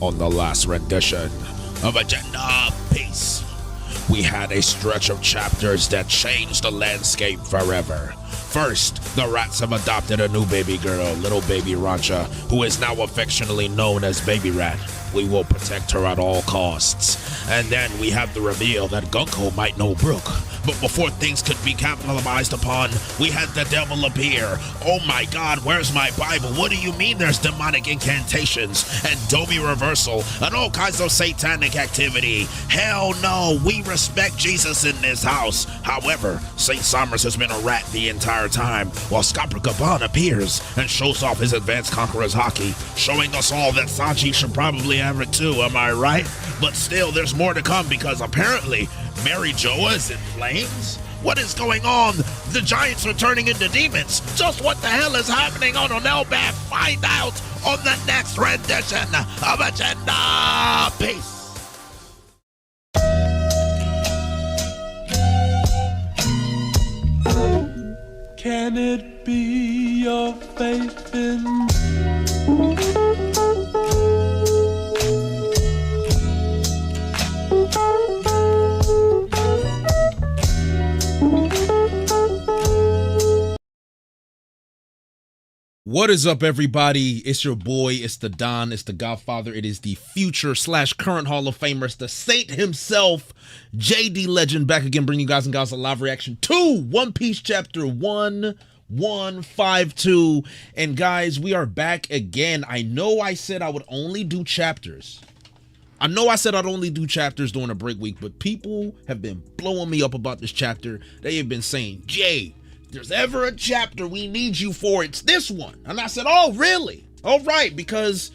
On the last rendition of Agenda Peace, we had a stretch of chapters that changed the landscape forever. First, the rats have adopted a new baby girl, little baby Rancha, who is now affectionately known as Baby Rat. We will protect her at all costs. And then we have the reveal that Gunko might know Brooke. But before things could be capitalized upon, we had the devil appear. Oh my god, where's my Bible? What do you mean there's demonic incantations and Dobie reversal and all kinds of satanic activity? Hell no, we respect Jesus in this house. However, St. Somers has been a rat the entire time, while Scabragaban appears and shows off his advanced conqueror's hockey, showing us all that Sanchi should probably have it too, am I right? But still, there's more to come because apparently Mary Joa is in flames? What is going on? The giants are turning into demons. Just what the hell is happening on Onelbad? Find out on the next rendition of Agenda Peace. Can it be your faith in What is up, everybody? It's your boy, it's the Don, it's the Godfather, it is the future / current Hall of Famer, it's the Saint himself, JD Legend, back again, bringing you guys and gals a live reaction to One Piece Chapter 1152. And guys, we are back again. I know I said I would only do chapters. I know I said I'd only do chapters during a break week, but people have been blowing me up about this chapter. They have been saying, Jay, there's ever a chapter we need you for, it's this one. And I said, oh, really? All right, because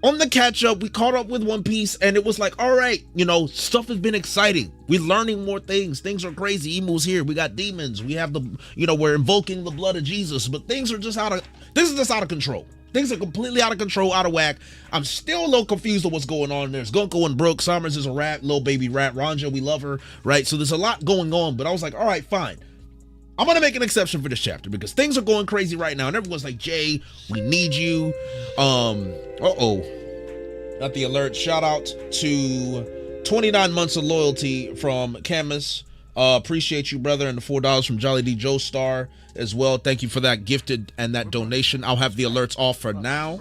on the catch up, we caught up with One Piece and it was like, all right, you know, stuff has been exciting. We're learning more things. Things are crazy. Emu's here. We got demons. We have the, you know, we're invoking the blood of Jesus, but things are just out of control. Things are completely out of control, out of whack. I'm still a little confused on what's going on. There's Gunko and Brooke. Somers is a rat, little baby rat. Ranja, we love her, right? So there's a lot going on, but I was like, all right, fine. I'm going to make an exception for this chapter because things are going crazy right now. And everyone's like, Jay, we need you. Got the alert. Shout out to 29 months of loyalty from Camus. Appreciate you, brother. And the $4 from Jolly D Joe Star as well. Thank you for that gifted and that donation. I'll have the alerts off for now.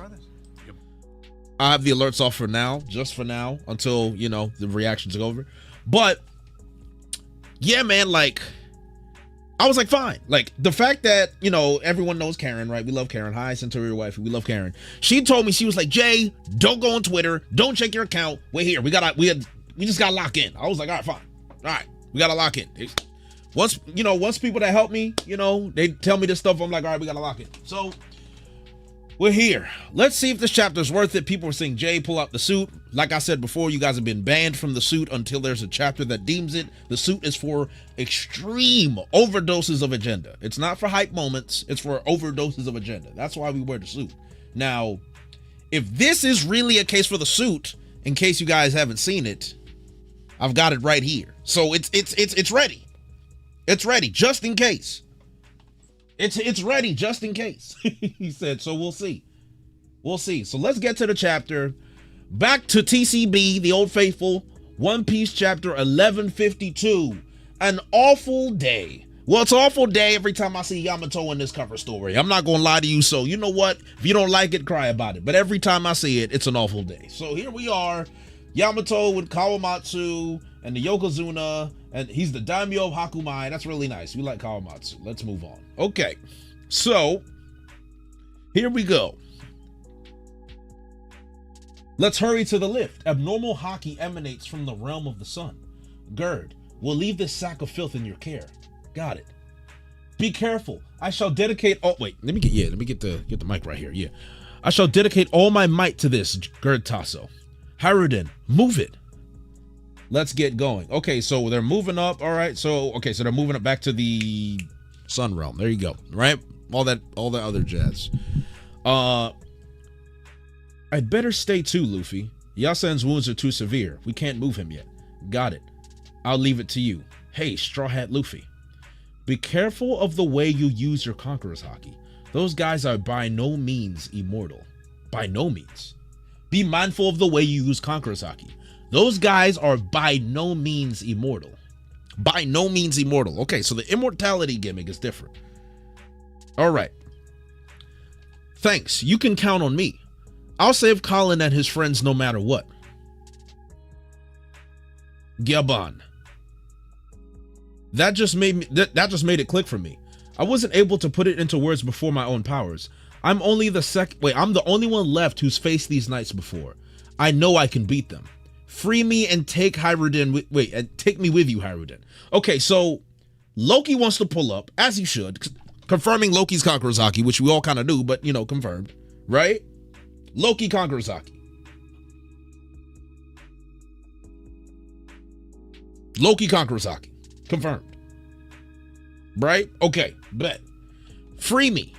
I have the alerts off for now, just for now, until, you know, the reactions are over. But yeah, man, like, I was like, fine. Like, the fact that, you know, everyone knows Karen, right? We love Karen. Hi, Centurion wife. We love Karen. She told me, she was like, Jay, don't go on Twitter. Don't check your account. We're here. We just got to lock in. I was like, all right, fine. All right. We got to lock in. Once people that help me, you know, they tell me this stuff, I'm like, all right, we got to lock in. So we're here. Let's see if this chapter is worth it. People are saying, Jay, pull out the suit. Like I said before, you guys have been banned from the suit until there's a chapter that deems it. The suit is for extreme overdoses of agenda. It's not for hype moments. It's for overdoses of agenda. That's why we wear the suit. Now, if this is really a case for the suit, in case you guys haven't seen it, I've got it right here. So it's ready. It's ready, just in case. It's ready just in case. He said, so we'll see. We'll see. So let's get to the chapter. Back to TCB, the Old Faithful, One Piece chapter 1152. An awful day. Well, it's an awful day every time I see Yamato in this cover story. I'm not going to lie to you. So you know what? If you don't like it, cry about it. But every time I see it, it's an awful day. So here we are. Yamato with Kawamatsu and the Yokozuna, and he's the daimyo of Hakumai. That's really nice. We like Kawamatsu. Let's move on. Okay, so here we go. Let's hurry to the lift. Abnormal haki emanates from the realm of the sun. Gerd, we'll leave this sack of filth in your care. Got it. Be careful. I shall dedicate all. Wait, let me get the mic right here. Yeah, I shall dedicate all my might to this. Gerd Tasso. Haruden, move it. Let's get going. Okay, so they're moving up. All right, so they're moving up back to the sun realm. There you go. Right, all that other jazz. I'd better stay too, Luffy. Yasen's wounds are too severe. We can't move him yet. Got it. I'll leave it to you. Hey, Straw Hat Luffy. Be careful of the way you use your Conqueror's Haki. Those guys are by no means immortal. By no means. Be mindful of the way you use Conqueror's Haki. Those guys are by no means immortal. By no means immortal. Okay, so the immortality gimmick is different. All right. Thanks. You can count on me. I'll save Colin and his friends no matter what. Gabon. That just made it click for me. I wasn't able to put it into words before my own powers. I'm the only one left who's faced these knights before. I know I can beat them. Free me and take Hyrule and take me with you, Hyrule. Okay, so Loki wants to pull up, as he should, confirming Loki's Conqueror's Haki, which we all kind of knew, but confirmed, right? Loki Conqueror's Haki. Loki Conqueror's Haki. Confirmed. Right? Okay, bet. Free me.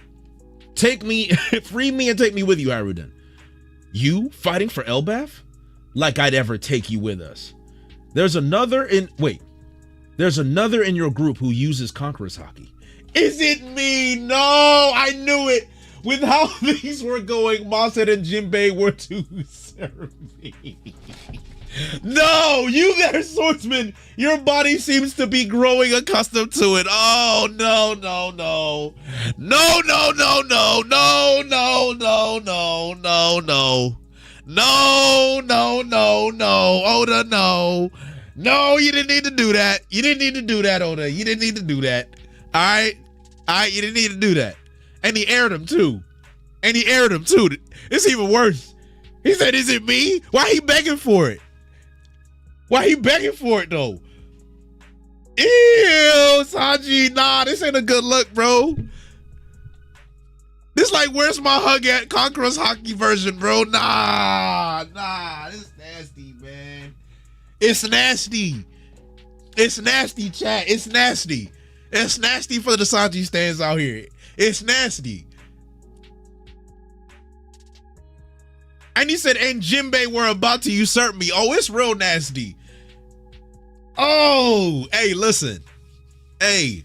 Free me and take me with you, Hyrule. You fighting for Elbaf? Like I'd ever take you with us. There's another in your group who uses Conqueror's Haki. Is it me? No, I knew it. With how things were going, Maset and Jinbei were to serve me. No, you there, swordsman. Your body seems to be growing accustomed to it. Oh, no. No. Oda, no. No, you didn't need to do that. Oda. You didn't need to do that. All right, you didn't need to do that. And he aired him too. It's even worse. He said, is it me? Why he begging for it? Though? Ew, Sanji, nah, this ain't a good look, bro. This like, where's my hug at? Conqueror's Haki version, bro. Nah, this is nasty, man. It's nasty, chat. It's nasty. It's nasty for the Sanji stands out here. It's nasty. And he said, and Jinbei were about to usurp me. Oh, it's real nasty. Oh, hey, listen. Hey,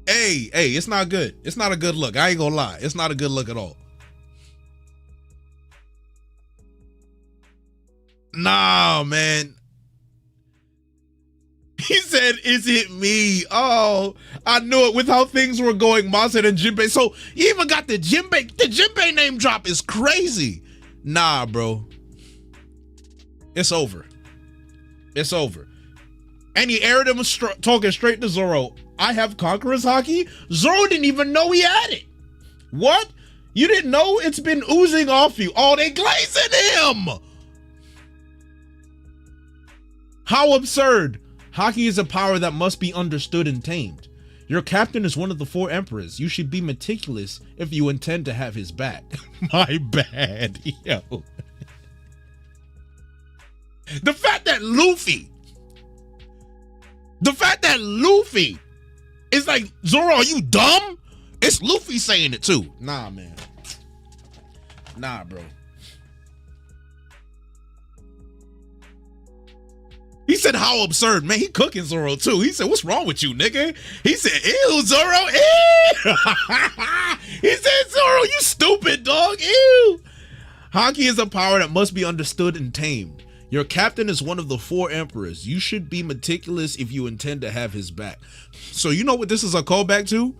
it's not good. It's not a good look. I ain't gonna lie. It's not a good look at all. Nah, man. He said, is it me? Oh, I knew it with how things were going, Maset and Jinbei. So you even got the Jinbei name drop is crazy. Nah, bro. It's over. And he aired him talking straight to Zoro. I have Conqueror's Haki? Zoro didn't even know he had it. What? You didn't know? It's been oozing off you. Oh, they glazing him. How absurd. Haki is a power that must be understood and tamed. Your captain is one of the 4 emperors. You should be meticulous if you intend to have his back. My bad, yo. The fact that Luffy is like, Zoro, are you dumb? It's Luffy saying it too. Nah, man. Nah, bro. He said, how absurd, man. He cooking Zoro too. He said, what's wrong with you, nigga? He said, ew, Zoro, ew. He said, Zoro, you stupid dog, ew. Haki is a power that must be understood and tamed. Your captain is one of the 4 emperors. You should be meticulous if you intend to have his back. So you know what this is a callback to?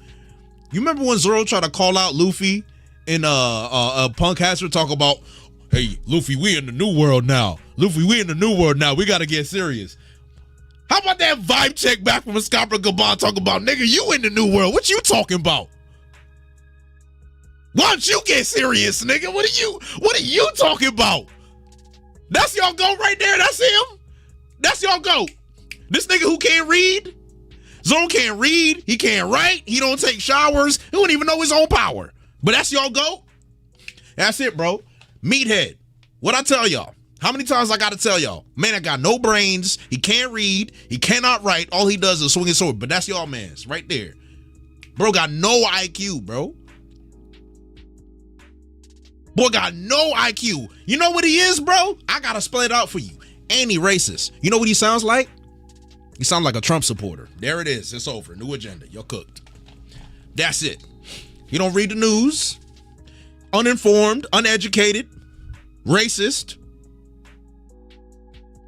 You remember when Zoro tried to call out Luffy in Punk Hazard, talk about, hey, Luffy, we in the new world now. We gotta get serious. How about that vibe check back from Escapra Gabon talking about, nigga, you in the new world. What you talking about? Why don't you get serious, nigga? What are you talking about? That's y'all go right there. That's him. That's y'all go. This nigga who can't read. Zoro can't read. He can't write. He don't take showers. He don't even know his own power. But that's y'all go. That's it, bro. Meathead. What I tell y'all? How many times I gotta tell y'all? Man, I got no brains. He can't read. He cannot write. All he does is swing his sword. But that's y'all man's right there. Bro got no IQ, bro. Boy got no IQ. You know what he is, bro? I gotta spell it out for you. And he racist. You know what he sounds like? He sounds like a Trump supporter. There it is. It's over. New agenda. You're cooked. That's it. He don't read the news. Uninformed, uneducated. racist.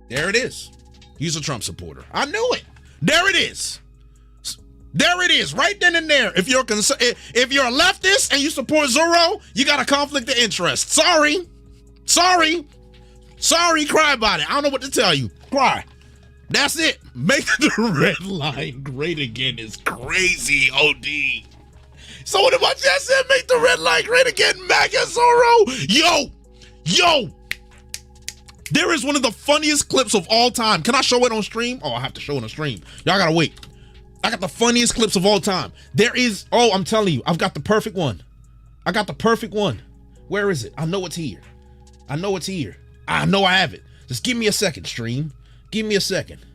There it is. He's a Trump supporter. I knew it. There it is. There it is, right then and there. If you're a leftist and you support Zorro, you got a conflict of interest. Sorry, cry about it. I don't know what to tell you. Cry. That's it. Make the red line great again is crazy, OD. So what if I just said make the red line great again, MAGA Zorro? Yo. There is one of the funniest clips of all time. Can I show it on stream? Oh, I have to show it on stream. Y'all gotta wait. I got the funniest clips of all time. I'm telling you, I've got the perfect one. Where is it? I know it's here. I know I have it. Just give me a second, stream. Give me a second.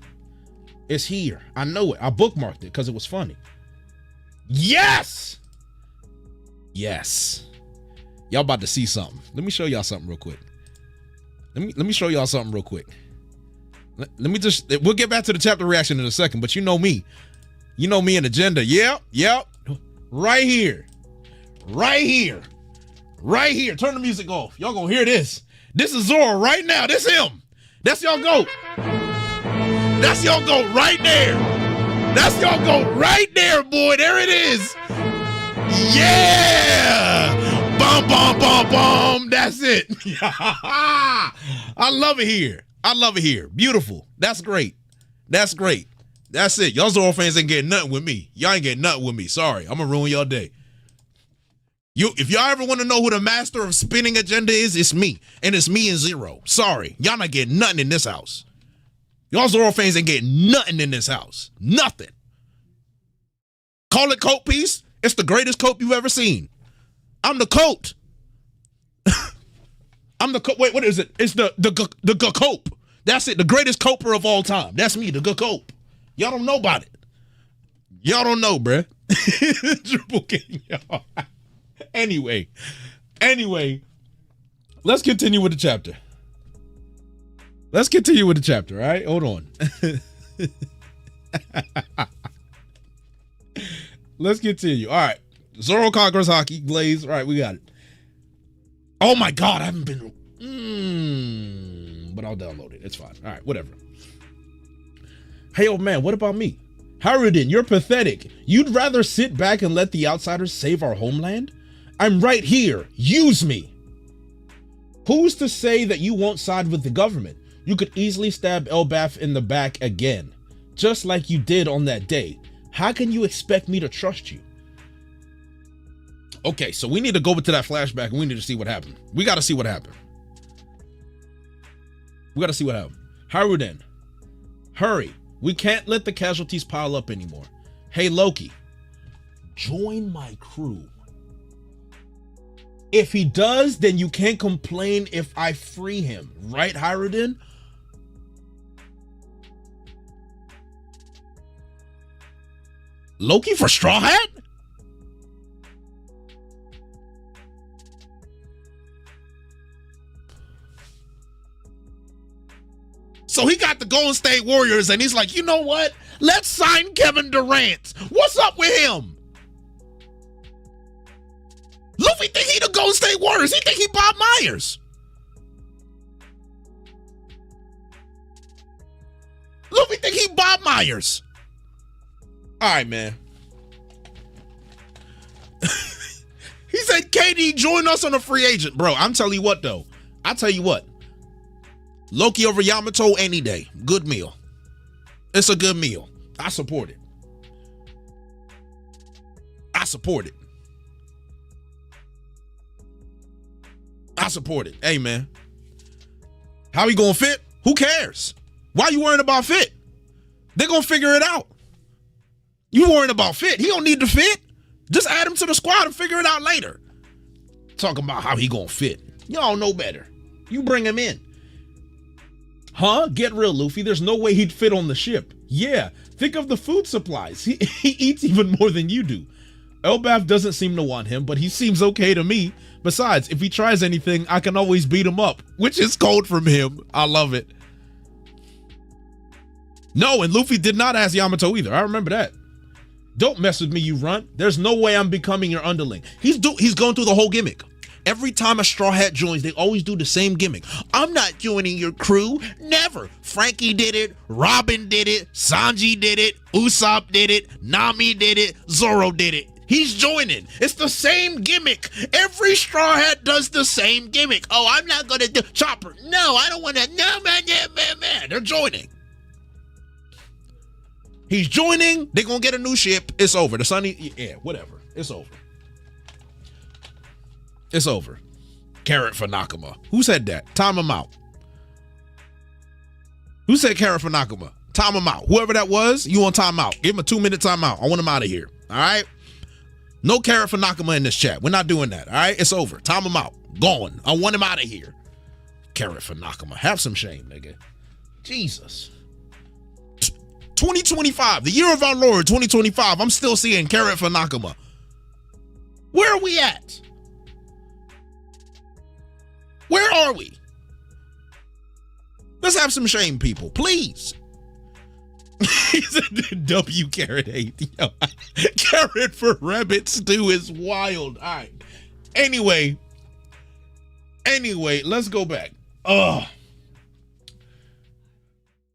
It's here. I know it. I bookmarked it because it was funny. Yes. Y'all about to see something. Let me show y'all something real quick. Let me show y'all something real quick. We'll get back to the chapter reaction in a second, but you know me. You know me and agenda. Yep. Right here. Turn the music off. Y'all gonna hear this. This is Zorro right now. This him. That's y'all goat. That's y'all goat right there. That's y'all goat right there, boy. There it is. Yeah. Bum. That's it. I love it here. Beautiful. That's great. That's it. Y'all Zorro fans ain't getting nothing with me. Y'all ain't getting nothing with me. Sorry. I'm gonna ruin y'all day. If y'all ever want to know who the master of spinning agenda is, it's me. And it's me and Zero. Sorry. Y'all not getting nothing in this house. Y'all Zorro fans ain't getting nothing in this house. Nothing. Call it coat piece. It's the greatest coat you've ever seen. I'm the coat. I'm the coat. Wait, what is it? It's the cope. That's it. The greatest coper of all time. That's me, the cope. Y'all don't know about it. Y'all don't know, bruh. Triple King, y'all. Anyway, let's continue with the chapter. All right? Hold on. Let's continue. All right. Zorro conquers hockey. Glaze. All right, we got it. Oh my God, I haven't been. But I'll download it. It's fine. All right, whatever. Hey, old man, what about me? Harridan, you're pathetic. You'd rather sit back and let the outsiders save our homeland? I'm right here. Use me. Who's to say that you won't side with the government? You could easily stab Elbaf in the back again, just like you did on that day. How can you expect me to trust you? Okay, so we need to go to that flashback and we need to see what happened. We got to see what happened. Harridan, hurry. We can't let the casualties pile up anymore. Hey, Loki, join my crew. If he does, then you can't complain if I free him. Right, Harridan? Loki for Straw Hat? So he got the Golden State Warriors and he's like, you know what? Let's sign Kevin Durant. What's up with him? Luffy think he the Golden State Warriors. He think he Bob Myers. Luffy think he Bob Myers. All right, man. He said, KD, join us on a free agent. Bro, I'm telling you what, though. I tell you what. Loki over Yamato any day. Good meal. It's a good meal. I support it. Hey, man. How he gonna fit? Who cares? Why you worrying about fit? They're gonna figure it out. You worrying about fit? He don't need to fit. Just add him to the squad and figure it out later. Talking about how he gonna fit. Y'all know better. You bring him in. Huh? Get real, Luffy. There's no way he'd fit on the ship. Yeah, think of the food supplies. He eats even more than you do. Elbaf doesn't seem to want him, but he seems okay to me. Besides, if he tries anything, I can always beat him up, which is cold from him. I love it. No, and Luffy did not ask Yamato either. I remember that. Don't mess with me, you runt. There's no way I'm becoming your underling. He's going through the whole gimmick. Every time a Straw Hat joins, they always do the same gimmick. I'm not joining your crew. Never. Frankie did it. Robin did it. Sanji did it. Usopp did it. Nami did it. Zoro did it. He's joining. It's the same gimmick. Every Straw Hat does the same gimmick. Oh, I'm not going to do Chopper. No, I don't want to. No, man. They're joining. He's joining. They're going to get a new ship. It's over. The Sunny, yeah, whatever. It's over. It's over. Carrot for Nakama. Who said that? Time him out. Who said carrot for Nakama? Time him out. Whoever that was, you on time out. Give him a 2-minute time out. I want him out of here. All right? No carrot for Nakama in this chat. We're not doing that. All right? It's over. Time him out. Gone. I want him out of here. Carrot for Nakama. Have some shame, nigga. Jesus. 2025, the year of our Lord, 2025. I'm still seeing carrot for Nakama. Where are we at? Where are we? Let's have some shame, people, please. He said W carrot 8. Yo, carrot for rabbit stew is wild. All right. Anyway, let's go back. Ugh.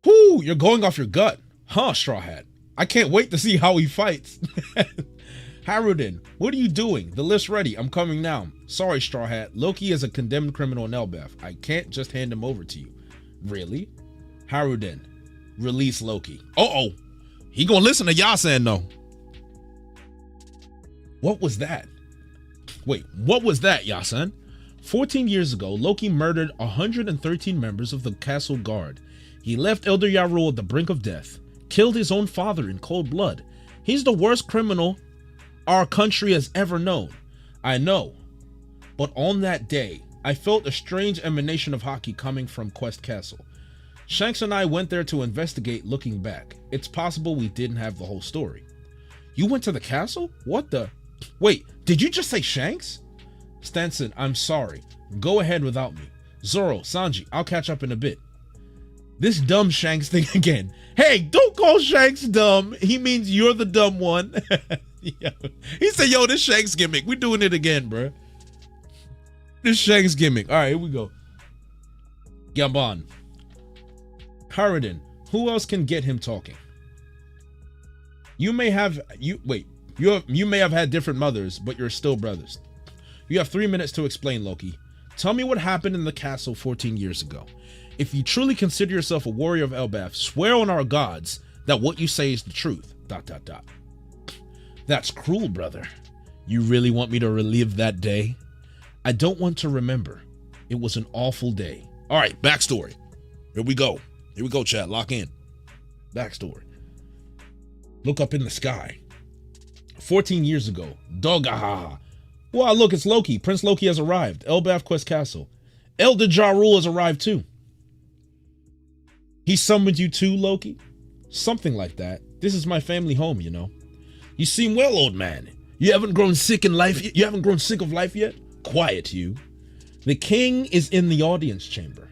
Whoo, you're going off your gut. Huh, Straw Hat. I can't wait to see how he fights. Haruden, what are you doing? The list's ready. I'm coming now. Sorry, Straw Hat. Loki is a condemned criminal in Elbaf. I can't just hand him over to you. Really? Haruden, release Loki. Uh-oh. He gonna listen to Yasen, though. What was that? Wait, what was that, Yasen? 14 years ago, Loki murdered 113 members of the castle guard. He left Elder Yarul at the brink of death. Killed his own father in cold blood. He's the worst criminal our country has ever known. I know. But on that day, I felt a strange emanation of Haki coming from Quest Castle. Shanks and I went there to investigate. Looking back, it's possible we didn't have the whole story. You went to the castle? What the? Wait, did you just say Shanks? Stanson, I'm sorry. Go ahead without me. Zoro, Sanji, I'll catch up in a bit. This dumb Shanks thing again. Hey, don't call Shanks dumb. He means you're the dumb one. Yeah. He said, yo, this Shanks gimmick. We're doing it again, bro. This Shanks gimmick. All right, here we go. Gabon. Haruden, who else can get him talking? You may have had different mothers, but you're still brothers. You have 3 minutes to explain, Loki. Tell me what happened in the castle 14 years ago. If you truly consider yourself a warrior of Elbaf, swear on our gods that what you say is the truth. ... That's cruel, brother. You really want me to relive that day? I don't want to remember. It was an awful day. All right, backstory. Here we go. Here we go, chat. Lock in. Backstory. Look up in the sky. 14 years ago. Dogahaha. Wow, look, it's Loki. Prince Loki has arrived. Elbaf Quest Castle. Elder Ja Rule has arrived too. He summoned you too, Loki? Something like that. This is my family home, you know. You seem well, old man. You haven't grown sick in life. You haven't grown sick of life yet? Quiet, you. The king is in the audience chamber.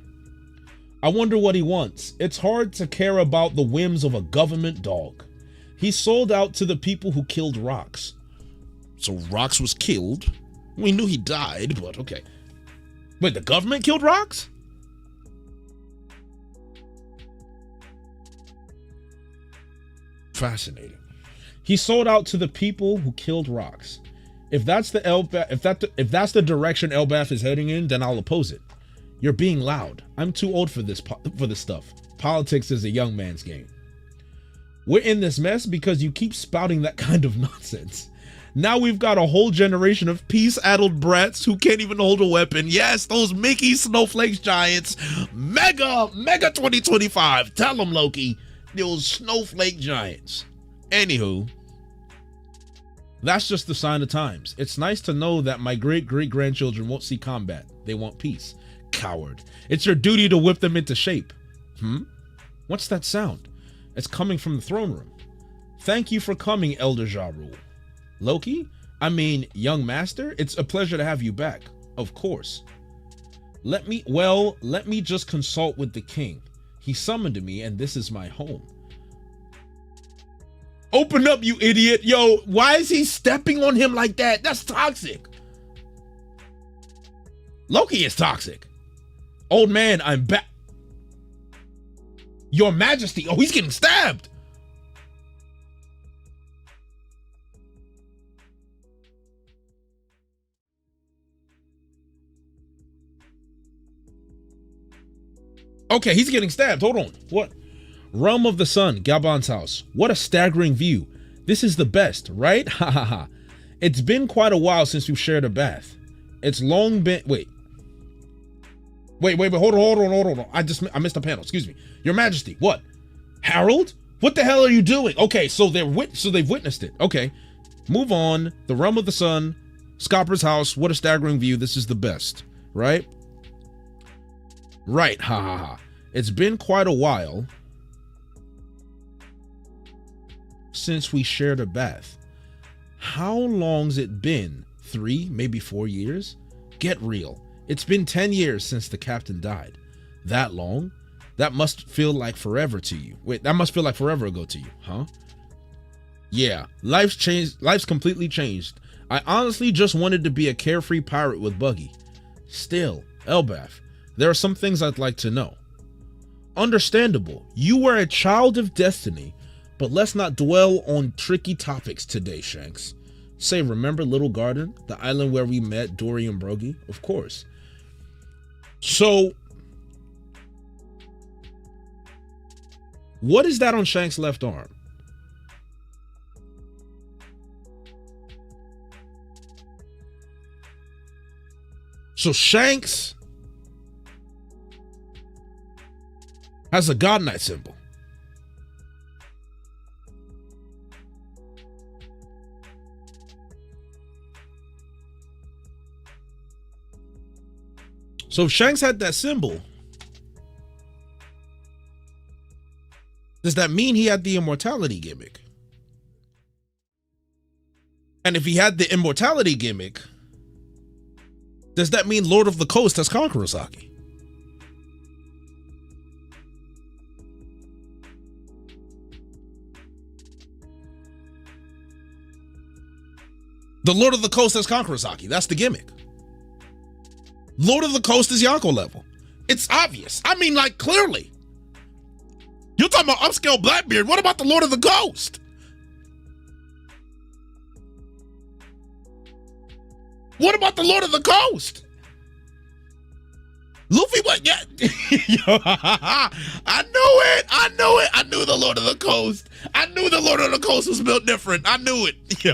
I wonder what he wants. It's hard to care about the whims of a government dog. He sold out to the people who killed Rox. So Rox was killed? We knew he died, but okay. Wait, the government killed Rox? Fascinating. He sold out to the people who killed Rox. If that's the if that's the direction Elbaf is heading in, then I'll oppose it. You're being loud. I'm too old for this stuff. Politics is a young man's game. We're in this mess because you keep spouting that kind of nonsense. Now we've got a whole generation of peace-addled brats who can't even hold a weapon. Yes, those Mickey Snowflakes giants. Mega 2025. Tell them, Loki. Those snowflake giants. Anywho, that's just the sign of times. It's nice to know that my great-great-grandchildren won't see combat. They want peace. Coward. It's your duty to whip them into shape. What's that sound? It's coming from the throne room. Thank you for coming, Elder Ja Rule. Loki? I mean, young master, it's a pleasure to have you back. Of course. Let me just consult with the king. He summoned me, and this is my home. Open up, you idiot. Yo, why is he stepping on him like that? That's toxic. Loki is toxic. Old man, I'm back. Your Majesty. Oh, he's getting stabbed. Okay, he's getting stabbed. Hold on. What? Realm of the Sun, Gabon's house. What a staggering view. This is the best, right? Ha ha ha. It's been quite a while since we've shared a bath. It's long been. Wait. Hold on. I missed a panel. Excuse me. Your Majesty. What? Harold? What the hell are you doing? Okay, so they've witnessed it. Okay. Move on. The Realm of the Sun, Scopper's house. What a staggering view. This is the best, right? Right. Ha ha ha. It's been quite a while since we shared a bath. How long's it been? 3, maybe 4 years? Get real. It's been 10 years since the captain died. That long? That must feel like forever to you. Wait, that must feel like forever ago to you, huh? Yeah, life's changed. Life's completely changed. I honestly just wanted to be a carefree pirate with Buggy. Still, Elbaf, there are some things I'd like to know. Understandable. You were a child of destiny, but let's not dwell on tricky topics today, Shanks. Say, remember Little Garden, the island where we met Dory and Brogy? Of course. So, what is that on Shanks' left arm? So Shanks has a God Knight symbol. So if Shanks had that symbol, does that mean he had the immortality gimmick? And if he had the immortality gimmick, does that mean Lord of the Coast has Kakurosaki? The Lord of the Coast has Kakurosaki. That's the gimmick. Lord of the Coast is Yonko level. It's obvious. I mean, like, clearly. You're talking about upscale Blackbeard. What about the Lord of the Coast? What about the Lord of the Coast? Luffy, what? Yeah. I knew it. I knew the Lord of the Coast. I knew the Lord of the Coast was built different. I knew it. Yo.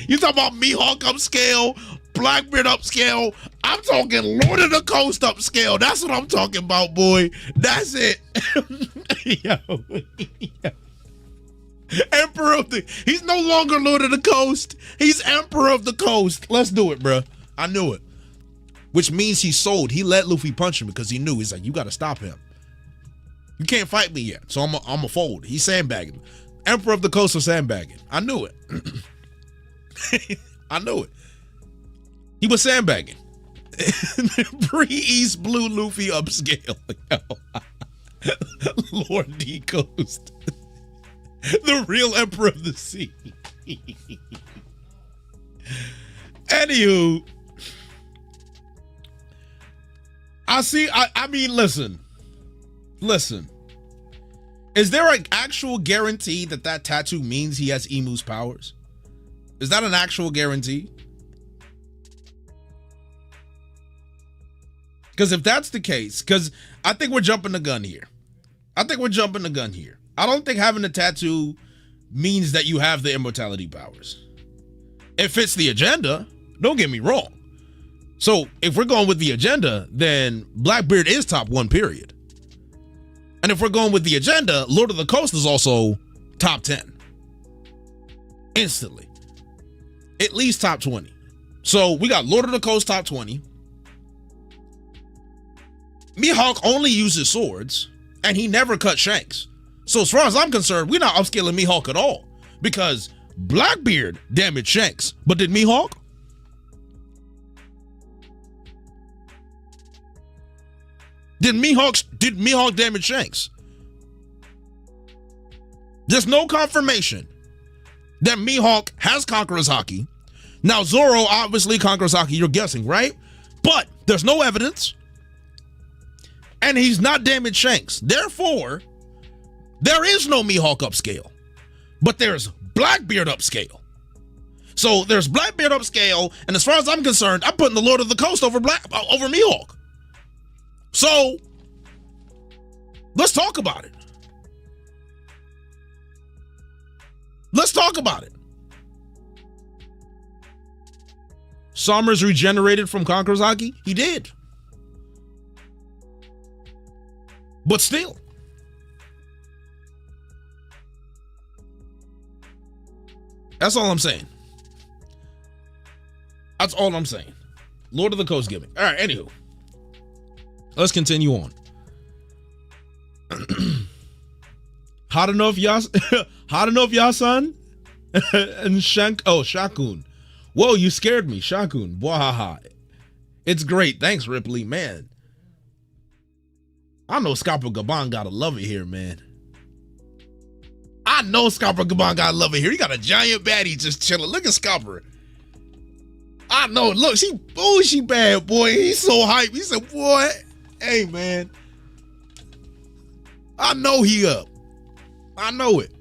You talking about Mihawk upscale, Blackbeard upscale. I'm talking Lord of the Coast upscale. That's what I'm talking about, boy. That's it. Yo. Emperor of the... He's no longer Lord of the Coast. He's Emperor of the Coast. Let's do it, bro. I knew it. Which means he sold. He let Luffy punch him because he knew. He's like, you got to stop him. You can't fight me yet, so I'm a fold. He's sandbagging. Emperor of the Coast was sandbagging. I knew it. I knew it. He was sandbagging. Pre-East Blue Luffy upscale. Lord D Coast. The real Emperor of the Sea. Anywho, I mean, listen. Is there an actual guarantee that that tattoo means he has Emu's powers? Is that an actual guarantee? Because if that's the case, because I think we're jumping the gun here. I don't think having a tattoo means that you have the immortality powers. It fits the agenda. Don't get me wrong. So if we're going with the agenda, then Blackbeard is top 1, period. And if we're going with the agenda, Lord of the Coast is also top 10. Instantly. At least top 20. So we got Lord of the Coast top 20. Mihawk only uses swords, and he never cut Shanks. So as far as I'm concerned, we're not upscaling Mihawk at all. Because Blackbeard damaged Shanks. But did Mihawk? Did Mihawk damage Shanks? There's no confirmation that Mihawk has Conqueror's Haki. Now Zoro obviously Conqueror's Haki, you're guessing, right? But there's no evidence, and he's not damaged Shanks. Therefore, there is no Mihawk upscale, but there's Blackbeard upscale. So there's Blackbeard upscale, and as far as I'm concerned, I'm putting the Lord of the Coast over Mihawk. So let's talk about it. Let's talk about it. Summers regenerated from Conqueror's Haki? He did. But still. That's all I'm saying. That's all I'm saying. Lord of the Coast gimmick. All right, anywho. Let's continue on. How to know if Yasan and Shakun. Whoa, you scared me, Shakun. Wahaha. It's great. Thanks, Ripley. Man. I know Scopper Gaban gotta love it here, man. I know Scopper Gaban gotta love it here. He got a giant baddie just chilling. Look at Scopper. I know. Look, she bad, boy. He's so hype. He said, boy, hey, man. I know he up. I know it.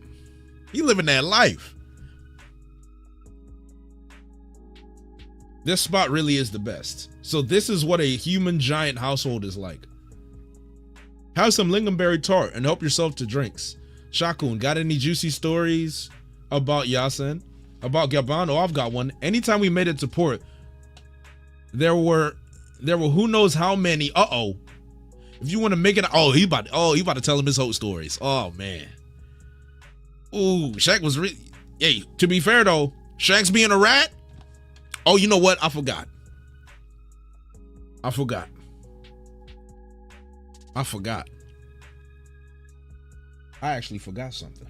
He living that life. This spot really is the best. So this is what a human giant household is like. Have some lingonberry tart and help yourself to drinks. Shakun, got any juicy stories about Yasen? About Gaban? Oh, I've got one. Anytime we made it to port, there were who knows how many. If you want to make it, he about to tell him his whole stories. Oh man. Ooh, Shank was really. Hey, to be fair though, Shanks being a rat. Oh, you know what? I forgot. I actually forgot something.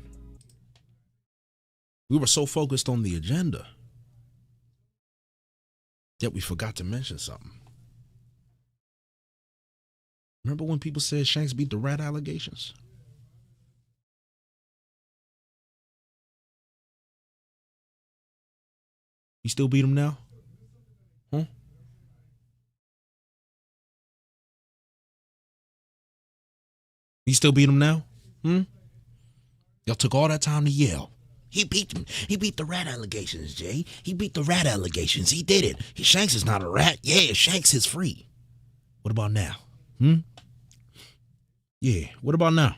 We were so focused on the agenda, yet we forgot to mention something. Remember when people said Shanks beat the rat allegations? You still beat him now? Huh? You still beat him now? Y'all took all that time to yell. He beat him. He beat the rat allegations, Jay. He beat the rat allegations. He did it. Shanks is not a rat. Yeah, Shanks is free. What about now? Yeah, what about now?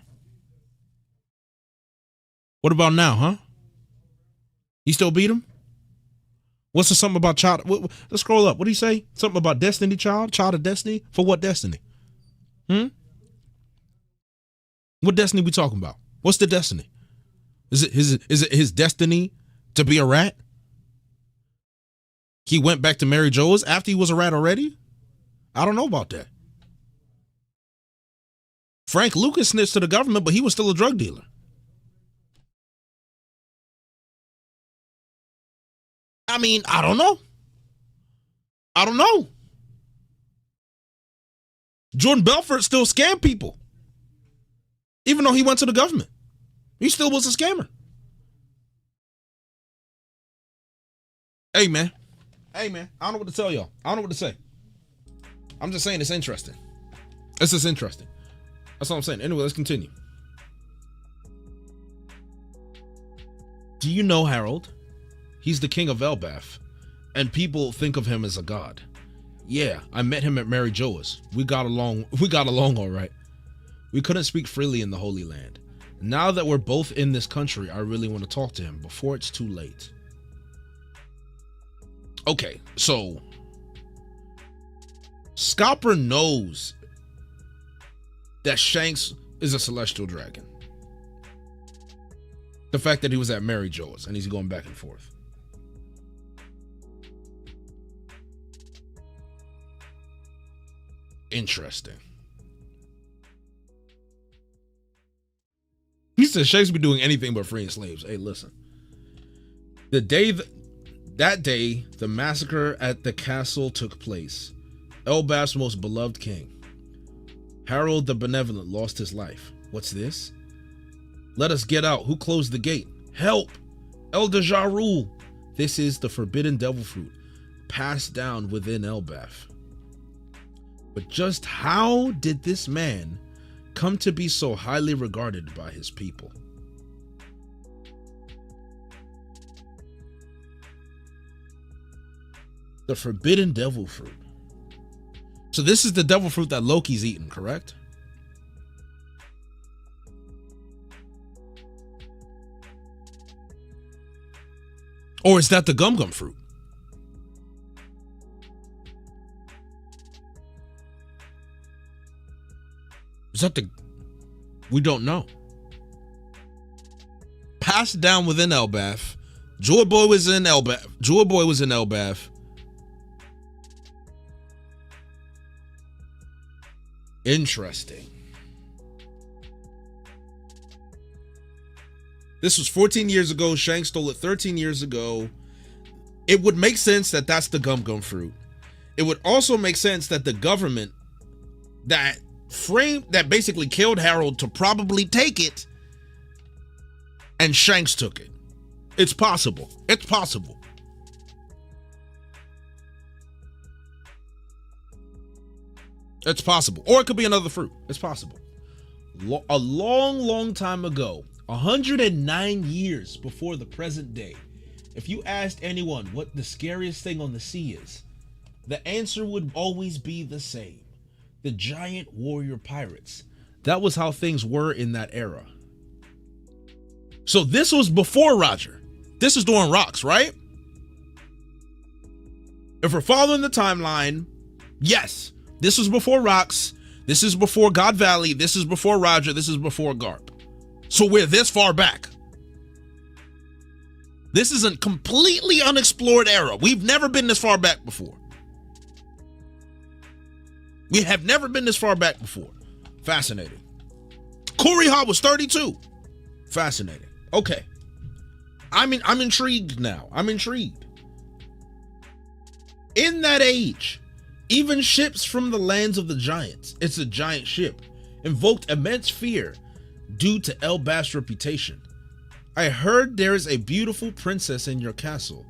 What about now, huh? You still beat him? What's the something about child? Let's scroll up. What do you say? Something about Destiny Child? Child of Destiny? For what Destiny? What Destiny we talking about? What's the Destiny? Is it his destiny to be a rat? He went back to Mary Jo's after he was a rat already? I don't know about that. Frank Lucas snitched to the government, but he was still a drug dealer. I mean, I don't know. Jordan Belfort still scammed people. Even though he went to the government. He still was a scammer. Hey, man. I don't know what to tell y'all. I don't know what to say. I'm just saying it's interesting. It's just interesting. That's all I'm saying. Anyway, let's continue. Do you know Harold? He's the king of Elbaf, and people think of him as a god. Yeah, I met him at Mary Jo's. We got along all right. We couldn't speak freely in the Holy Land. Now that we're both in this country, I really want to talk to him before it's too late. Okay, so Scopper knows that Shanks is a celestial dragon. The fact that he was at Mary Jo's and he's going back and forth. Interesting. He said Shanks be doing anything but freeing slaves. Hey, listen. That day, the massacre at the castle took place. Elbaf's most beloved king, Harold the Benevolent, lost his life. What's this? Let us get out. Who closed the gate? Help! Elder Jarul. This is the forbidden devil fruit, passed down within Elbaf. But just how did this man come to be so highly regarded by his people? The forbidden devil fruit. So this is the devil fruit that Loki's eaten, correct? Or is that the gum gum fruit? Is that the... We don't know. Passed down within Elbath. Joy Boy was in Elbath. Joy Boy was in Elbath. Interesting. This was 14 years ago. Shanks stole it 13 years ago. It would make sense that that's the gum gum fruit. It would also make sense that the government that basically killed Harold to probably take it, and Shanks took it. It's possible. It's possible. It's possible. Or it could be another fruit. It's possible. A long time ago, 109 years before the present day, if you asked anyone what the scariest thing on the sea is, the answer would always be the same. The giant warrior pirates. That was how things were in that era. So this was before Roger. This is during Rocks, right? If we're following the timeline, yes, this was before Rocks. This is before God Valley. This is before Roger. This is before Garp. So we're this far back. This is a completely unexplored era. We've never been this far back before. We have never been this far back before. Fascinating. Kuriha was 32. Fascinating. Okay. I'm intrigued now. I'm intrigued. In that age, even ships from the lands of the giants, it's a giant ship, invoked immense fear due to Elbaf's reputation. I heard there is a beautiful princess in your castle.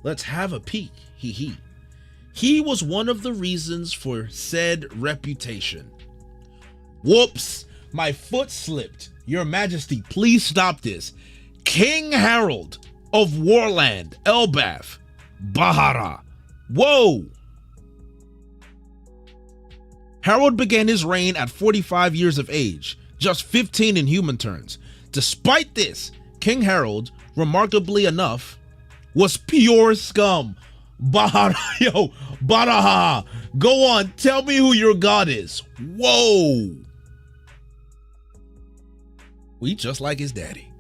Let's have a peek. Hee hee. He was one of the reasons for said reputation. Whoops, my foot slipped. Your Majesty, please stop this. King Harold of Warland, Elbaf, Bahara. Whoa. Harold began his reign at 45 years of age, just 15 in human terms. Despite this, King Harold, remarkably enough, was pure scum. Bahara, yo, Baraha, go on, tell me who your god is. Whoa. We just like his daddy.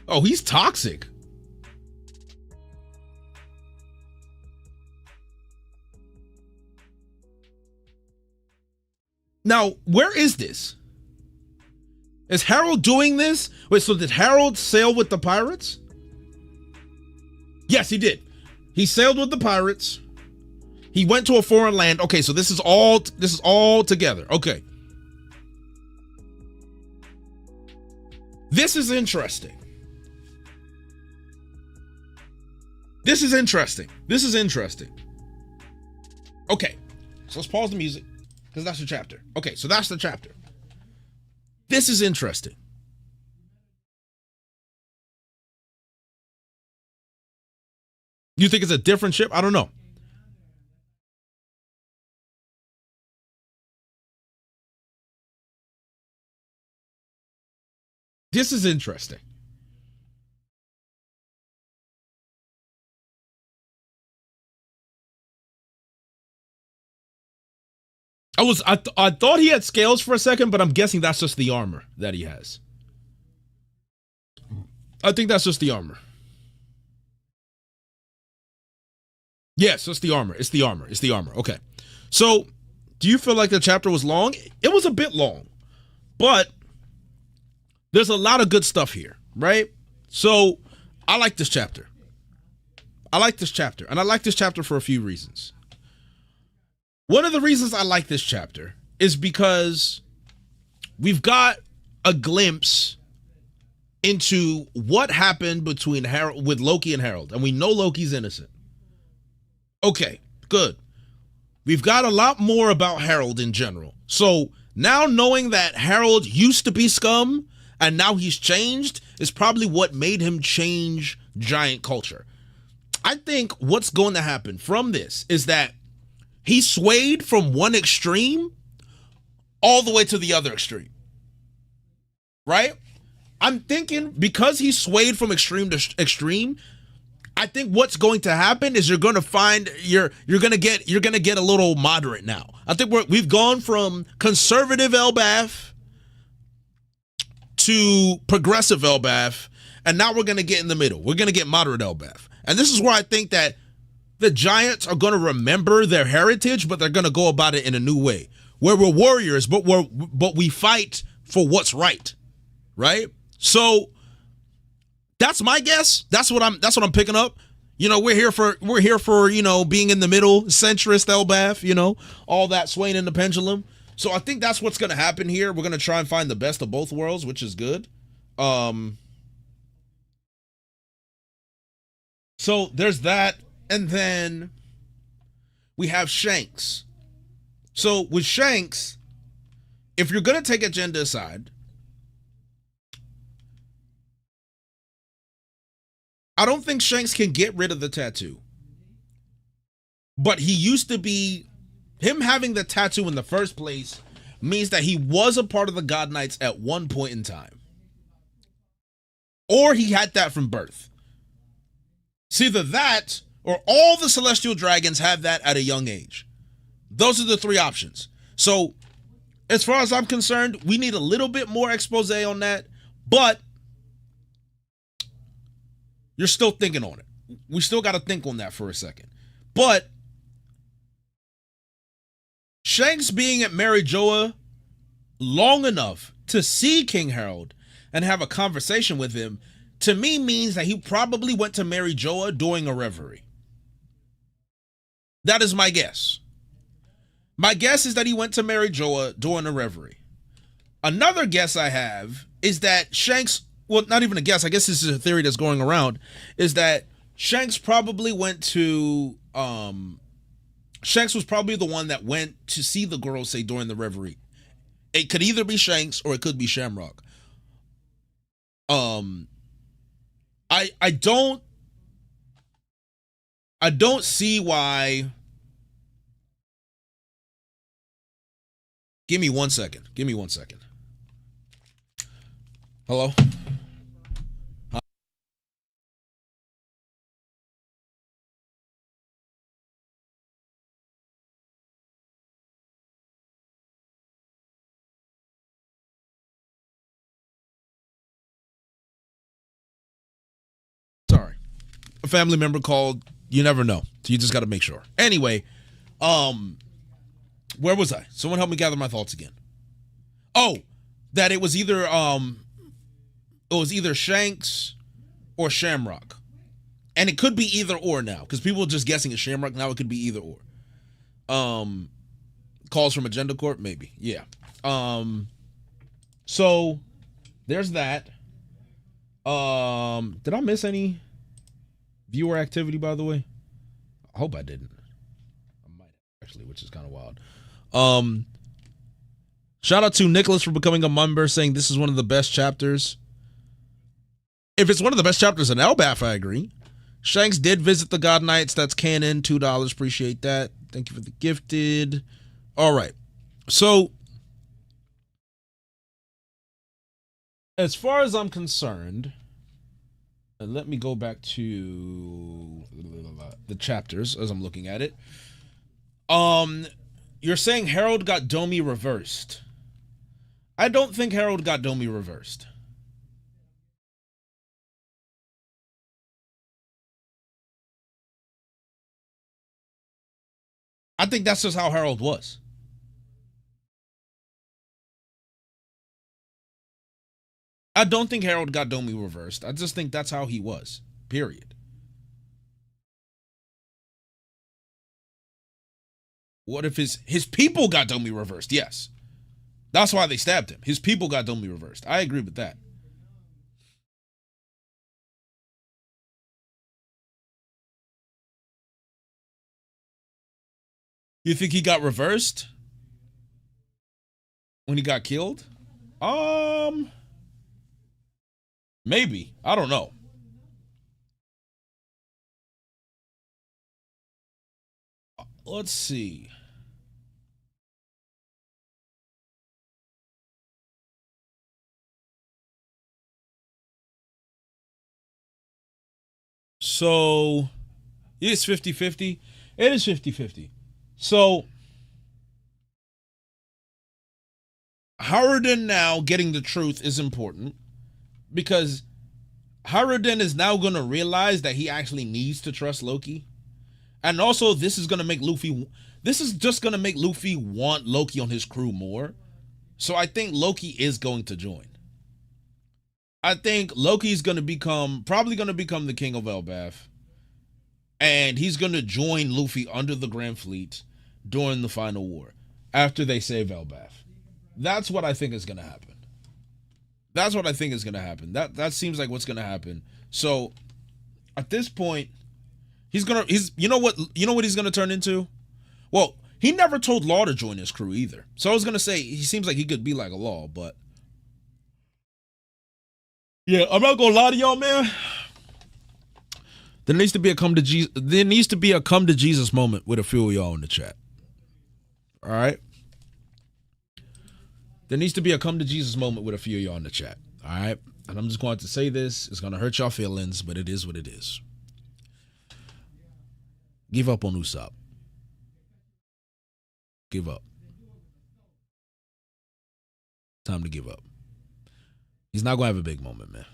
Oh, he's toxic. Now, where is this? Is Harold doing this? Wait, so did Harold sail with the pirates? Yes, he did. He sailed with the pirates. He went to a foreign land. Okay, so this is all together. Okay. This is interesting. This is interesting. This is interesting. Okay, so let's pause the music because that's the chapter. Okay, so that's the chapter. This is interesting. You think it's a different ship? I don't know. This is interesting. I thought he had scales for a second, but I'm guessing that's just the armor that he has. I think that's just the armor. Yes, it's the armor. It's the armor. It's the armor. Okay. So, do you feel like the chapter was long? It was a bit long, but there's a lot of good stuff here, right? So, I like this chapter. I like this chapter, and I like this chapter for a few reasons. One of the reasons I like this chapter is because we've got a glimpse into what happened between Harold with Loki and Harold, and we know Loki's innocent. Okay, good. We've got a lot more about Harold in general. So now knowing that Harold used to be scum and now he's changed is probably what made him change giant culture. I think what's going to happen from this is that he swayed from one extreme all the way to the other extreme. Right? I'm thinking because he swayed from extreme to extreme, I think what's going to happen is you're going to find you're going to get a little moderate now. I think we've gone from conservative Elbath to progressive Elbath, and now we're going to get in the middle. We're going to get moderate Elbath. And this is where I think that the Giants are going to remember their heritage, but they're going to go about it in a new way. Where we're warriors, but we fight for what's right. Right? So that's my guess. That's what I'm picking up. You know, we're here for, you know, being in the middle, centrist Elbath, you know, all that swaying in the pendulum. So I think that's what's going to happen here. We're going to try and find the best of both worlds, which is good. So there's that. And then we have Shanks. So with Shanks, if you're going to take agenda aside, I don't think Shanks can get rid of the tattoo. But he used to be, him having the tattoo in the first place means that he was a part of the God Knights at one point in time. Or he had that from birth. It's either that or all the celestial dragons have that at a young age. Those are the three options. So as far as I'm concerned, we need a little bit more expose on that, but you're still thinking on it. We still got to think on that for a second. But Shanks being at Mary Joa long enough to see King Harold and have a conversation with him, to me means that he probably went to Mary Joa during a reverie. That is my guess. My guess is that he went to Mary Joa during a reverie. Another guess I have is that Shanks, well, not even a guess, I guess this is a theory that's going around, is that Shanks probably went to, Shanks was probably the one that went to see the girl, say, during the reverie. It could either be Shanks or it could be Shamrock. I don't see why. Give me 1 second. Give me 1 second. Hello? Sorry. A family member called. You never know. So you just got to make sure. Anyway, where was I? Someone help me gather my thoughts again. Oh, that it was either Shanks or Shamrock. And it could be either or now, because people are just guessing it's Shamrock. Now it could be either or. Calls from Agenda Corp, maybe. Yeah. So there's that. Did I miss any viewer activity, by the way? I hope I didn't. I might actually, which is kind of wild. Shout out to Nicholas for becoming a member, saying this is one of the best chapters. If it's one of the best chapters in Elbath, I agree. Shanks did visit the God Knights. That's canon. $2. Appreciate that. Thank you for the gifted. All right. So, as far as I'm concerned, let me go back to the chapters as I'm looking at it. You're saying Harold got Domi reversed. I don't think Harold got Domi reversed. I think that's just how Harold was. I don't think Harold got Domi reversed. I just think that's how he was. Period. What if his people got Domi reversed? Yes. That's why they stabbed him. His people got dumbly reversed. I agree with that. You think he got reversed when he got killed? Maybe. I don't know. Let's see. So, it's 50-50. It is 50-50. So, Harridan now getting the truth is important because Harridan is now going to realize that he actually needs to trust Loki. And also, this is just going to make Luffy want Loki on his crew more. So I think Loki is going to join. I think Loki's probably going to become the king of Elbaf. And he's going to join Luffy under the Grand Fleet during the final war after they save Elbaf. That's what I think is going to happen. That seems like what's going to happen. So at this point, you know what he's going to turn into? Well, he never told Law to join his crew either. So I was going to say he seems like he could be like a Law, but yeah, I'm not going to lie to y'all, man. There needs to be a come to Jesus moment with a few of y'all in the chat. All right? There needs to be a come to Jesus moment with a few of y'all in the chat. All right? And I'm just going to say this. It's going to hurt y'all feelings, but it is what it is. Give up on Usopp. Give up. Time to give up. He's not going to have a big moment, man.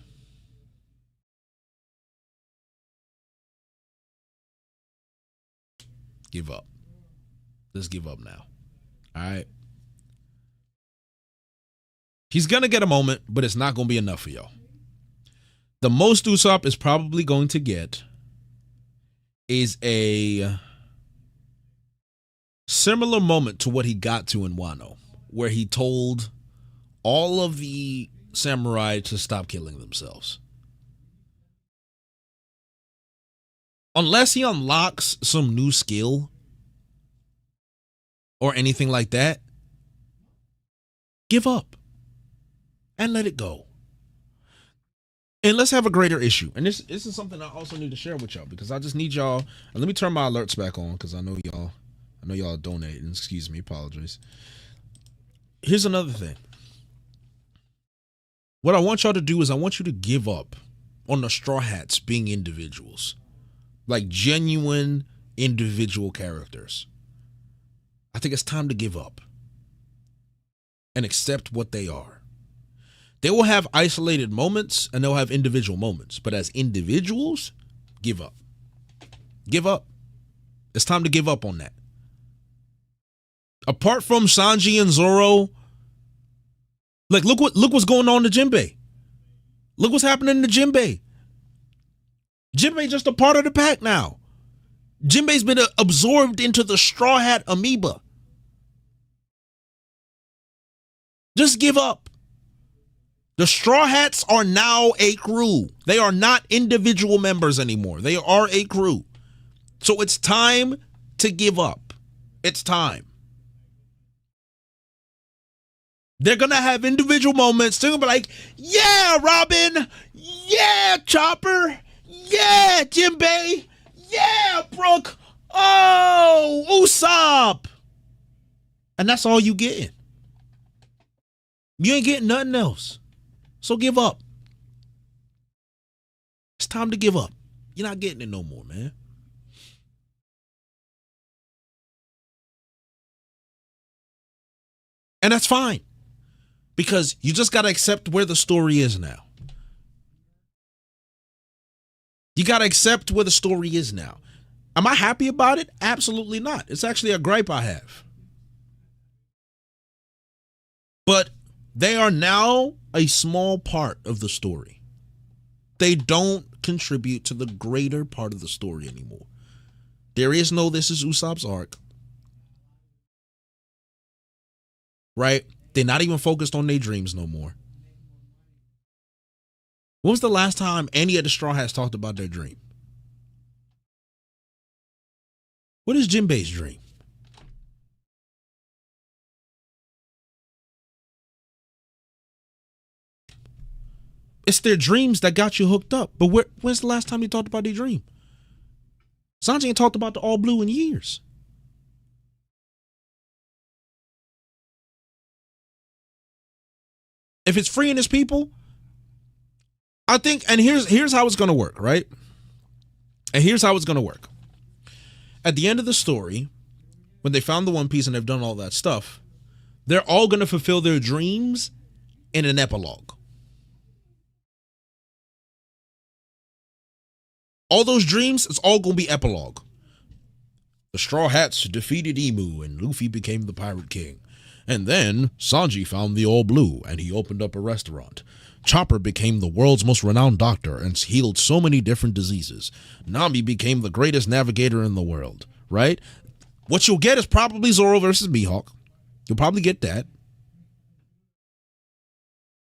Give up. Just give up now. All right? He's going to get a moment, but it's not going to be enough for y'all. The most Usopp is probably going to get is a similar moment to what he got to in Wano, where he told all of the samurai to stop killing themselves. Unless he unlocks some new skill or anything like that, give up and let it go. And let's have a greater issue. And this is something I also need to share with y'all because I just need y'all. And let me turn my alerts back on because I know y'all donating. Excuse me, apologies. Here's another thing. What I want y'all to do is I want you to give up on the Straw Hats being individuals. Like genuine individual characters. I think it's time to give up and accept what they are. They will have isolated moments and they'll have individual moments, but as individuals, give up. Give up. It's time to give up on that. Apart from Sanji and Zoro, like look what's going on to Jinbei. Look what's happening to Jinbei. Jinbei just a part of the pack now. Jinbei's been absorbed into the Straw Hat amoeba. Just give up. The Straw Hats are now a crew. They are not individual members anymore. They are a crew. So it's time to give up. It's time. They're going to have individual moments. They're going to be like, yeah, Robin. Yeah, Chopper. Yeah, Jinbei. Yeah, Brooke. Oh, Usopp. And that's all you getting. You ain't getting nothing else. So give up. It's time to give up. You're not getting it no more, man. And that's fine. Because you just got to accept where the story is now. You got to accept where the story is now. Am I happy about it? Absolutely not. It's actually a gripe I have. But they are now a small part of the story. They don't contribute to the greater part of the story anymore. There is no This Is Usopp's arc. Right? They're not even focused on their dreams no more. When was the last time any of the Straw Hats talked about their dream? What is Jinbei's dream? It's their dreams that got you hooked up. But when's the last time you talked about their dream? Sanji ain't talked about the All Blue in years. If it's freeing his people, I think, and here's how it's gonna work, right? And here's how it's gonna work. At the end of the story, when they found the One Piece and they've done all that stuff, they're all gonna fulfill their dreams in an epilogue. All those dreams, it's all gonna be epilogue. The Straw Hats defeated Emu and Luffy became the Pirate King. And then Sanji found the All Blue and he opened up a restaurant. Chopper became the world's most renowned doctor and healed so many different diseases. Nami became the greatest navigator in the world, right? What you'll get is probably Zoro versus Mihawk. You'll probably get that.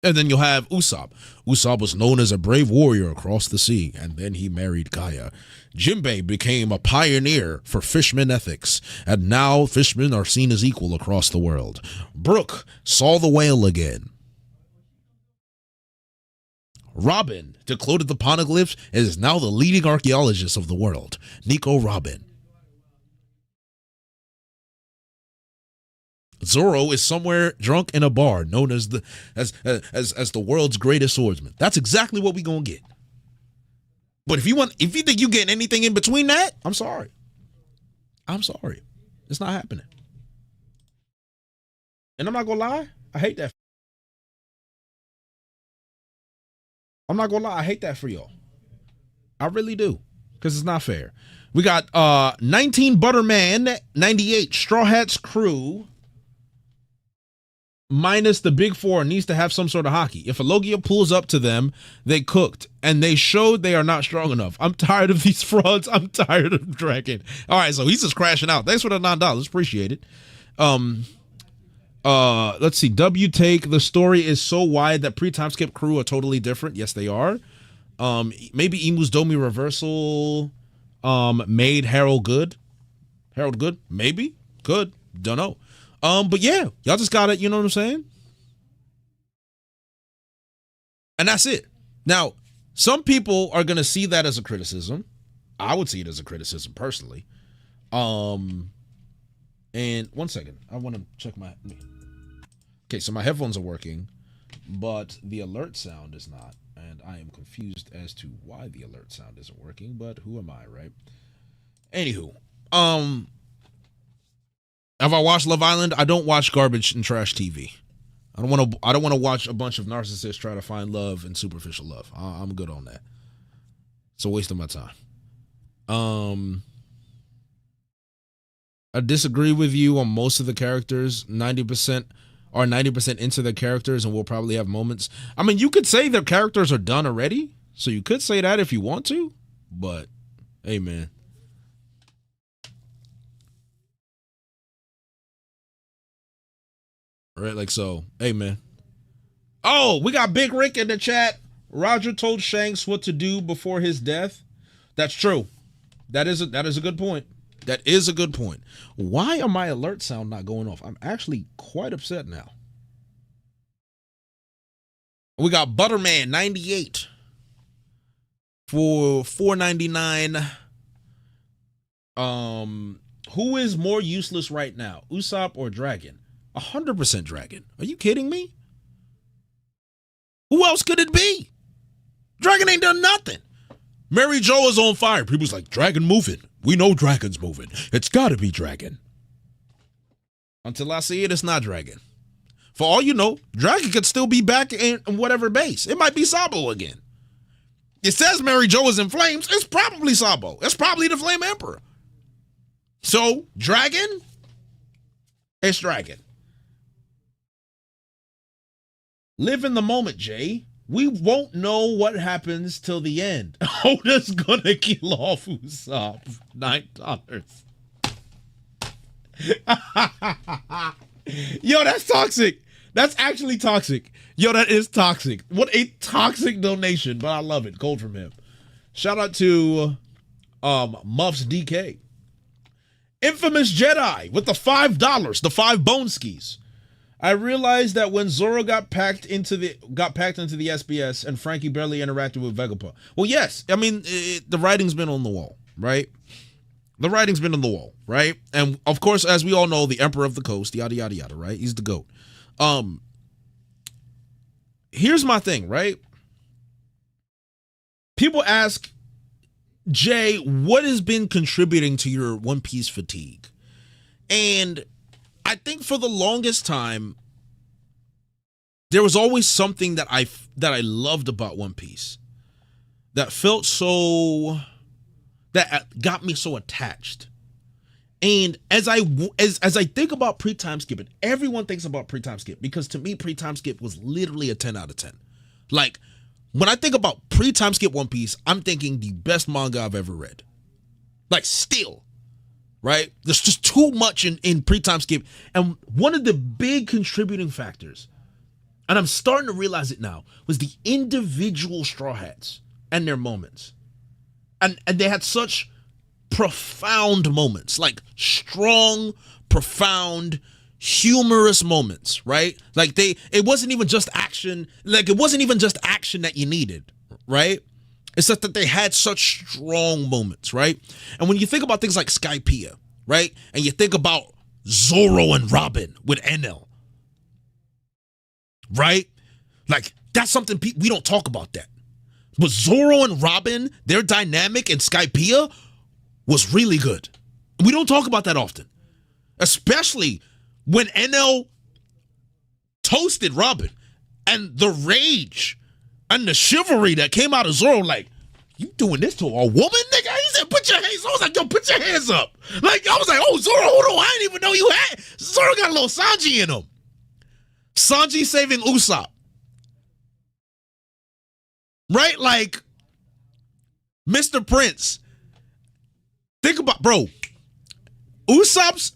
And then you'll have Usopp. Usopp was known as a brave warrior across the sea, and then he married Kaya. Jinbei became a pioneer for fisherman ethics, and now fishermen are seen as equal across the world. Brook saw the whale again. Robin decoded the poneglyphs and is now the leading archaeologist of the world. Nico Robin. Zoro is somewhere drunk in a bar, known as the world's greatest swordsman. That's exactly what we gonna get. But if you think you get anything in between that, I'm sorry. It's not happening. And I'm not gonna lie, I hate that. I'm not gonna lie, I hate that for y'all. I really do, because it's not fair. We got 19 Butterman, 98 Straw Hats crew. Minus the big four needs to have some sort of hockey. If a Logia pulls up to them, they cooked and they showed they are not strong enough. I'm tired of these frauds. I'm tired of Dragon. All right, so he's just crashing out. Thanks for the $9. Appreciate it. Let's see. W take, the story is so wide that pre-time skip crew are totally different. Yes, they are. Maybe Emu's Domi reversal made Harold good. Harold good? Maybe. Good. Don't know. But yeah, y'all just got it, you know what I'm saying? And that's it. Now, some people are going to see that as a criticism. I would see it as a criticism personally. And one second, I want to check my... Okay, so my headphones are working, but the alert sound is not. And I am confused as to why the alert sound isn't working, but who am I, right? Anywho, have I watched Love Island? I don't watch garbage and trash TV. I don't want to watch a bunch of narcissists try to find love and superficial love. I'm good on that. It's a waste of my time. I disagree with you on most of the characters. 90% are 90% into their characters and will probably have moments. I mean, you could say their characters are done already, so you could say that if you want to, but hey, man. Right, like so. Hey, man. Oh, we got Big Rick in the chat. Roger told Shanks what to do before his death. That's true. That is a good point. That is a good point. Why are my alert sound not going off? I'm actually quite upset now. We got Butterman 98 for $4.99. Who is more useless right now, Usopp or Dragon? 100% Dragon. Are you kidding me? Who else could it be? Dragon ain't done nothing. Mary Jo is on fire. People's like, Dragon moving. We know Dragon's moving. It's got to be Dragon. Until I see it, it's not Dragon. For all you know, Dragon could still be back in whatever base. It might be Sabo again. It says Mary Jo is in flames. It's probably Sabo. It's probably the Flame Emperor. So, Dragon? It's Dragon. Live in the moment, Jay. We won't know what happens till the end. Oda's gonna kill off Usopp. $9. Yo, that's toxic. That's actually toxic. Yo, that is toxic. What a toxic donation, but I love it. Gold from him. Shout out to Muffs DK. Infamous Jedi with the $5, the 5 bone skis. I realized that when Zoro got packed into the SBS and Frankie barely interacted with Vegapunk. Well, yes. I mean, the writing's been on the wall, right? The writing's been on the wall, right? And of course, as we all know, the Emperor of the Coast, yada yada yada, right? He's the GOAT. Here's my thing, right? People ask, Jay, what has been contributing to your One Piece fatigue? And I think for the longest time, there was always something that I loved about One Piece that felt so, that got me so attached. And as I think about pre-time skip, and everyone thinks about pre-time skip, because to me, pre-time skip was literally a 10 out of 10. Like, when I think about pre-time skip One Piece, I'm thinking the best manga I've ever read. Like, still, right? There's just too much in pre-time skip. And one of the big contributing factors, and I'm starting to realize it now, was the individual Straw Hats and their moments. And they had such profound moments, like strong, profound, humorous moments, right? Like it wasn't even just action, that you needed, right? It's just that they had such strong moments, right? And when you think about things like Skypiea, right? And you think about Zoro and Robin with NL, right? Like, that's something we don't talk about that. But Zoro and Robin, their dynamic in Skypiea was really good. We don't talk about that often. Especially when NL toasted Robin, and the rage and the chivalry that came out of Zoro, like, you doing this to a woman, nigga? He said, put your hands. I was like, yo, put your hands up. Like, I was like, oh, Zoro, hold on. I didn't even know you had. Zoro got a little Sanji in him. Sanji saving Usopp. Right? Like, Mr. Prince. Think about, bro, Usopp's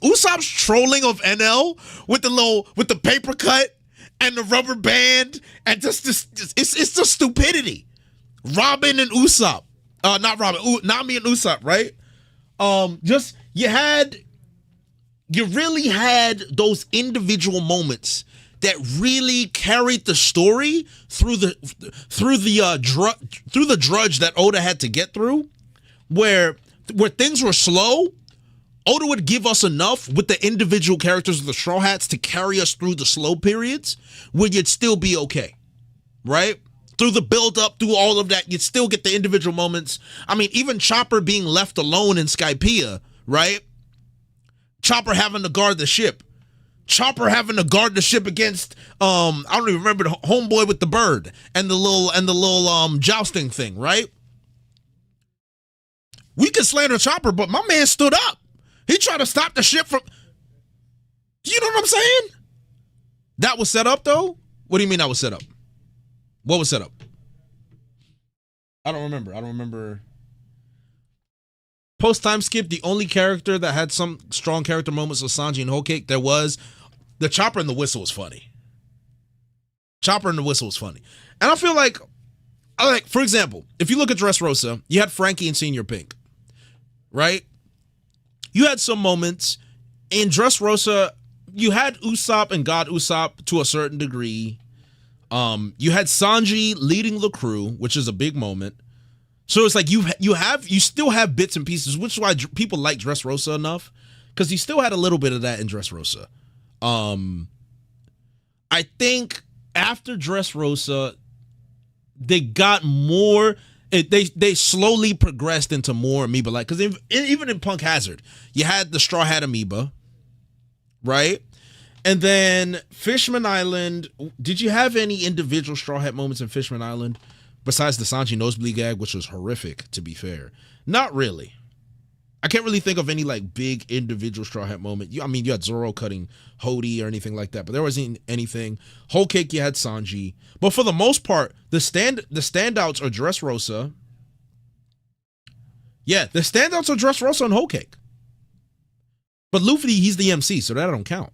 trolling of NL with the paper cut and the rubber band and just it's just stupidity. Robin and Usopp, Nami and Usopp, right? You really had those individual moments that really carried the story through the drudge that Oda had to get through, where things were slow. Oda would give us enough with the individual characters of the Straw Hats to carry us through the slow periods where you'd still be okay, right? Through the build-up, through all of that, you'd still get the individual moments. I mean, even Chopper being left alone in Skypiea, right? Chopper having to guard the ship. Chopper having to guard the ship against, I don't even remember, the homeboy with the bird and the little jousting thing, right? We can slander Chopper, but my man stood up. He tried to stop the ship from... You know what I'm saying? That was set up, though? What do you mean that was set up? What was set up? I don't remember. Post-time skip, the only character that had some strong character moments was Sanji and Whole Cake. There was... The Chopper and the Whistle was funny. And I feel like, for example, if you look at Dressrosa, you had Frankie and Senior Pink, right? You had some moments in Dressrosa. You had Usopp and God Usopp to a certain degree. You had Sanji leading the crew, which is a big moment. So it's like you still have bits and pieces, which is why people like Dressrosa enough, because you still had a little bit of that in Dressrosa. I think after Dressrosa, they got more. They slowly progressed into more amoeba like, because even in Punk Hazard, you had the Straw Hat amoeba, right? And then Fishman Island. Did you have any individual Straw Hat moments in Fishman Island besides the Sanji nosebleed gag, which was horrific, to be fair? Not really. I can't really think of any like big individual Straw Hat moment. You had Zoro cutting Hody or anything like that, but there wasn't anything. Whole Cake, you had Sanji, but for the most part, the standouts are Dressrosa. Yeah, the standouts are Dressrosa and Whole Cake. But Luffy, he's the MC, so that don't count.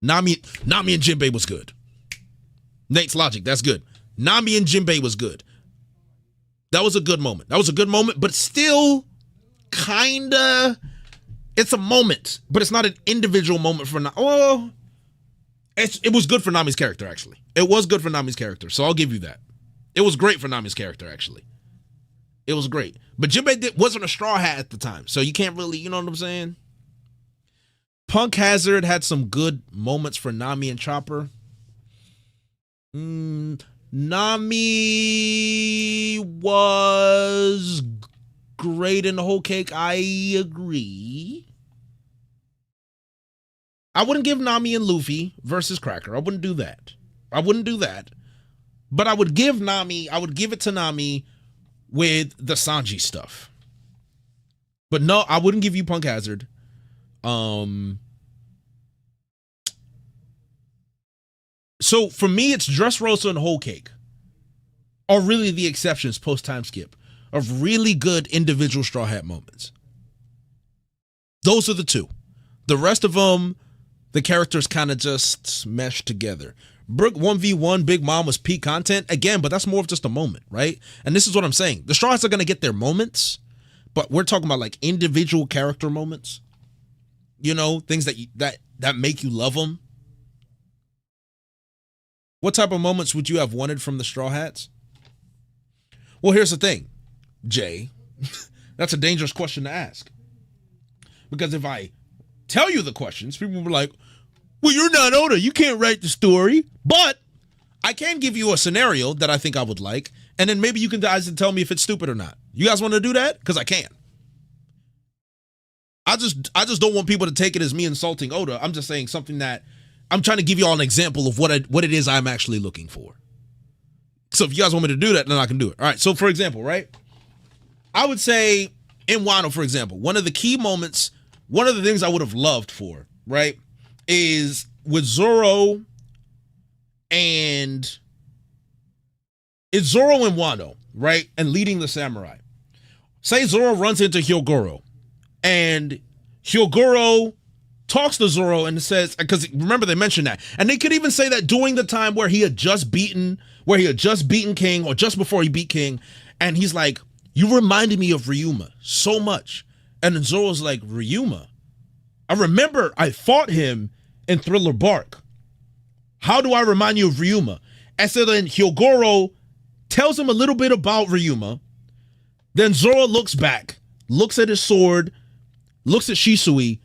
Nami and Jinbei was good. Nate's logic, that's good. Nami and Jinbei was good. That was a good moment. But still kinda, it's a moment, but it's not an individual moment for Nami. Oh, it was good for Nami's character, actually. It was good for Nami's character, so I'll give you that. It was great for Nami's character, actually. It was great. But Jinbei wasn't a straw hat at the time, so you can't really, you know what I'm saying? Punk Hazard had some good moments for Nami and Chopper. Nami was great in the whole cake. I agree. I wouldn't give Nami and Luffy versus Cracker. I wouldn't do that. But I would give it to Nami with the Sanji stuff. But no, I wouldn't give you Punk Hazard. So for me, it's Dressrosa and Whole Cake are really the exceptions post time skip of really good individual Straw Hat moments. Those are the two. The rest of them, the characters kind of just mesh together. Brook 1v1 Big Mom was peak content again, but that's more of just a moment, right? And this is what I'm saying. The Straw Hats are going to get their moments, but we're talking about like individual character moments. You know, things that make you love them. What type of moments would you have wanted from the Straw Hats? Well, here's the thing, Jay. That's a dangerous question to ask. Because if I tell you the questions, people will be like, well, you're not Oda. You can't write the story. But I can give you a scenario that I think I would like, and then maybe you can guys tell me if it's stupid or not. You guys want to do that? Because I can. I just don't want people to take it as me insulting Oda. I'm just saying something that I'm trying to give you all an example of what it is I'm actually looking for. So if you guys want me to do that, then I can do it. All right. So for example, right? I would say in Wano, for example, one of the key moments, one of the things I would have loved for, right, is with Zoro and it's Zoro and Wano, right? And leading the samurai. Say Zoro runs into Hyogoro and Hyogoro talks to Zoro and says, because remember they mentioned that, and they could even say that during the time where he had just beaten King, or just before he beat King, and he's like, you reminded me of Ryuma so much. And then Zoro's like, Ryuma? I remember I fought him in Thriller Bark. How do I remind you of Ryuma? And so then Hyogoro tells him a little bit about Ryuma. Then Zoro looks back, looks at his sword, looks at Shisui,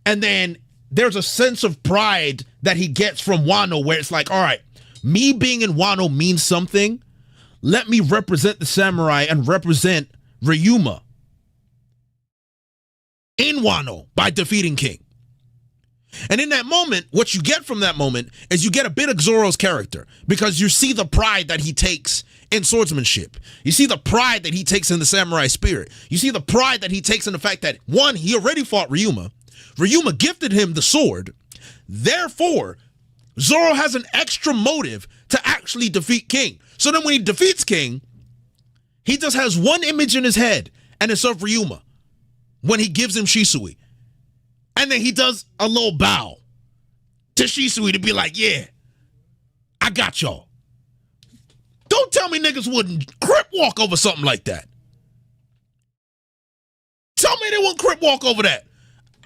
and then there's a sense of pride that he gets from Wano where it's like, all right, me being in Wano means something. Let me represent the samurai and represent Ryuma in Wano by defeating King. And in that moment, what you get from that moment is you get a bit of Zoro's character because you see the pride that he takes in swordsmanship. You see the pride that he takes in the samurai spirit. You see the pride that he takes in the fact that, one, he already fought Ryuma. Ryuma gifted him the sword. Therefore, Zoro has an extra motive to actually defeat King. So then when he defeats King, he just has one image in his head, and it's of Ryuma when he gives him Shisui. And then he does a little bow to Shisui to be like, yeah, I got y'all. Don't tell me niggas wouldn't crip walk over something like that. Tell me they wouldn't crip walk over that.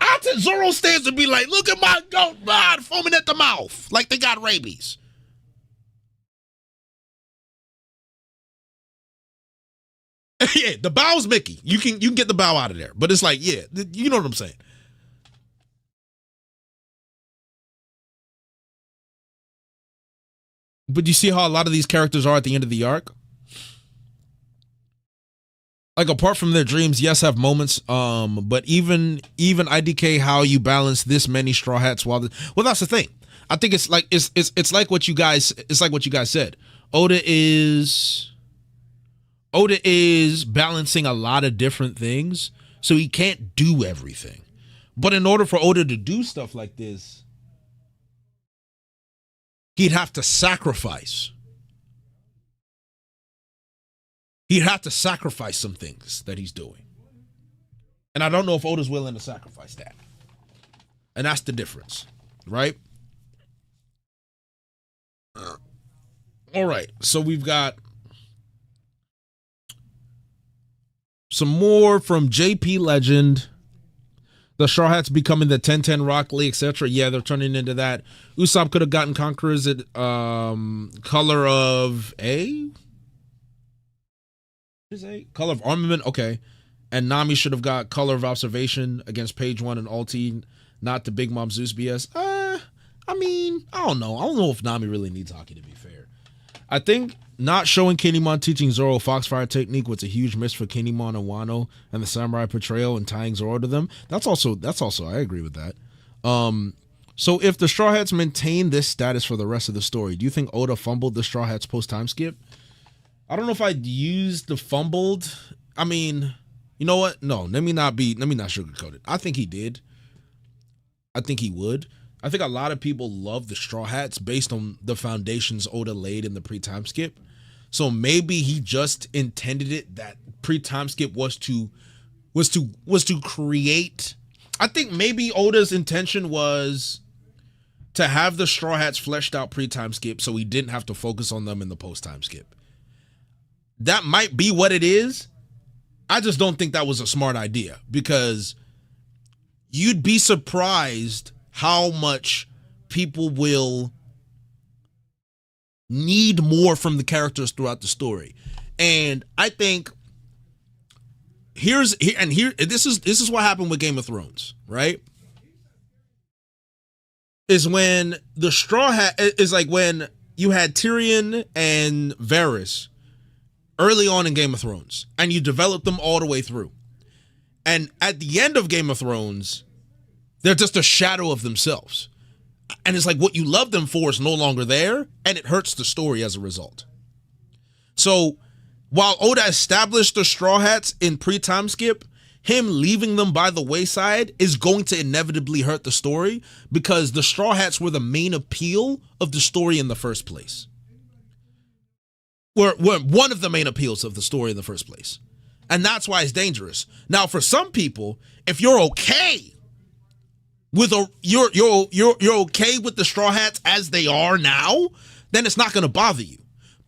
Out to Zoro stands and be like, look at my goat, foaming at the mouth, like they got rabies. Yeah, the bow's Mickey. You can get the bow out of there. But it's like, yeah, you know what I'm saying. But you see how a lot of these characters are at the end of the arc? Like, apart from their dreams, yes, have moments. But even IDK, how you balance this many Straw Hats well, that's the thing. I think it's like what you guys said. Oda is balancing a lot of different things, so he can't do everything. But in order for Oda to do stuff like this, he'd have to sacrifice. He'd have to sacrifice some things that he's doing. And I don't know if Oda's willing to sacrifice that. And that's the difference, right? All right, so we've got some more from JP Legend. The Straw Hats becoming the 10-10 Rock Lee, etc. Yeah, they're turning into that. Usopp could have gotten Conquerors at color of A? What is A? Color of Armament? Okay. And Nami should have got Color of Observation against Page 1 and Ulti, not the Big Mom Zeus BS. I mean, I don't know. I don't know if Nami really needs Haki, to be fair. I think not showing Kinemon teaching Zoro Foxfire technique was a huge miss for Kinemon and Wano and the samurai portrayal and tying Zoro to them. That's also I agree with that. So if the Straw Hats maintain this status for the rest of the story, do you think Oda fumbled the Straw Hats post time skip? I don't know if I'd use the fumbled. I mean, you know what? No, let me not sugarcoat it. I think he did. I think he would. I think a lot of people love the Straw Hats based on the foundations Oda laid in the pre-time skip. So maybe he just intended it that pre-time skip was to create. I think maybe Oda's intention was to have the Straw Hats fleshed out pre-time skip so he didn't have to focus on them in the post-time skip. That might be what it is. I just don't think that was a smart idea, because you'd be surprised how much people will need more from the characters throughout the story. And I think this is what happened with Game of Thrones, right? Is when the Straw Hat is like when you had Tyrion and Varys early on in Game of Thrones, and you developed them all the way through. And at the end of Game of Thrones, they're just a shadow of themselves. And it's like what you love them for is no longer there, and it hurts the story as a result. So while Oda established the Straw Hats in pre-time skip, him leaving them by the wayside is going to inevitably hurt the story, because the Straw Hats were the main appeal of the story in the first place. Were one of the main appeals of the story in the first place. And that's why it's dangerous. Now, for some people, if you're okay with you're okay with the Straw Hats as they are now, then it's not going to bother you.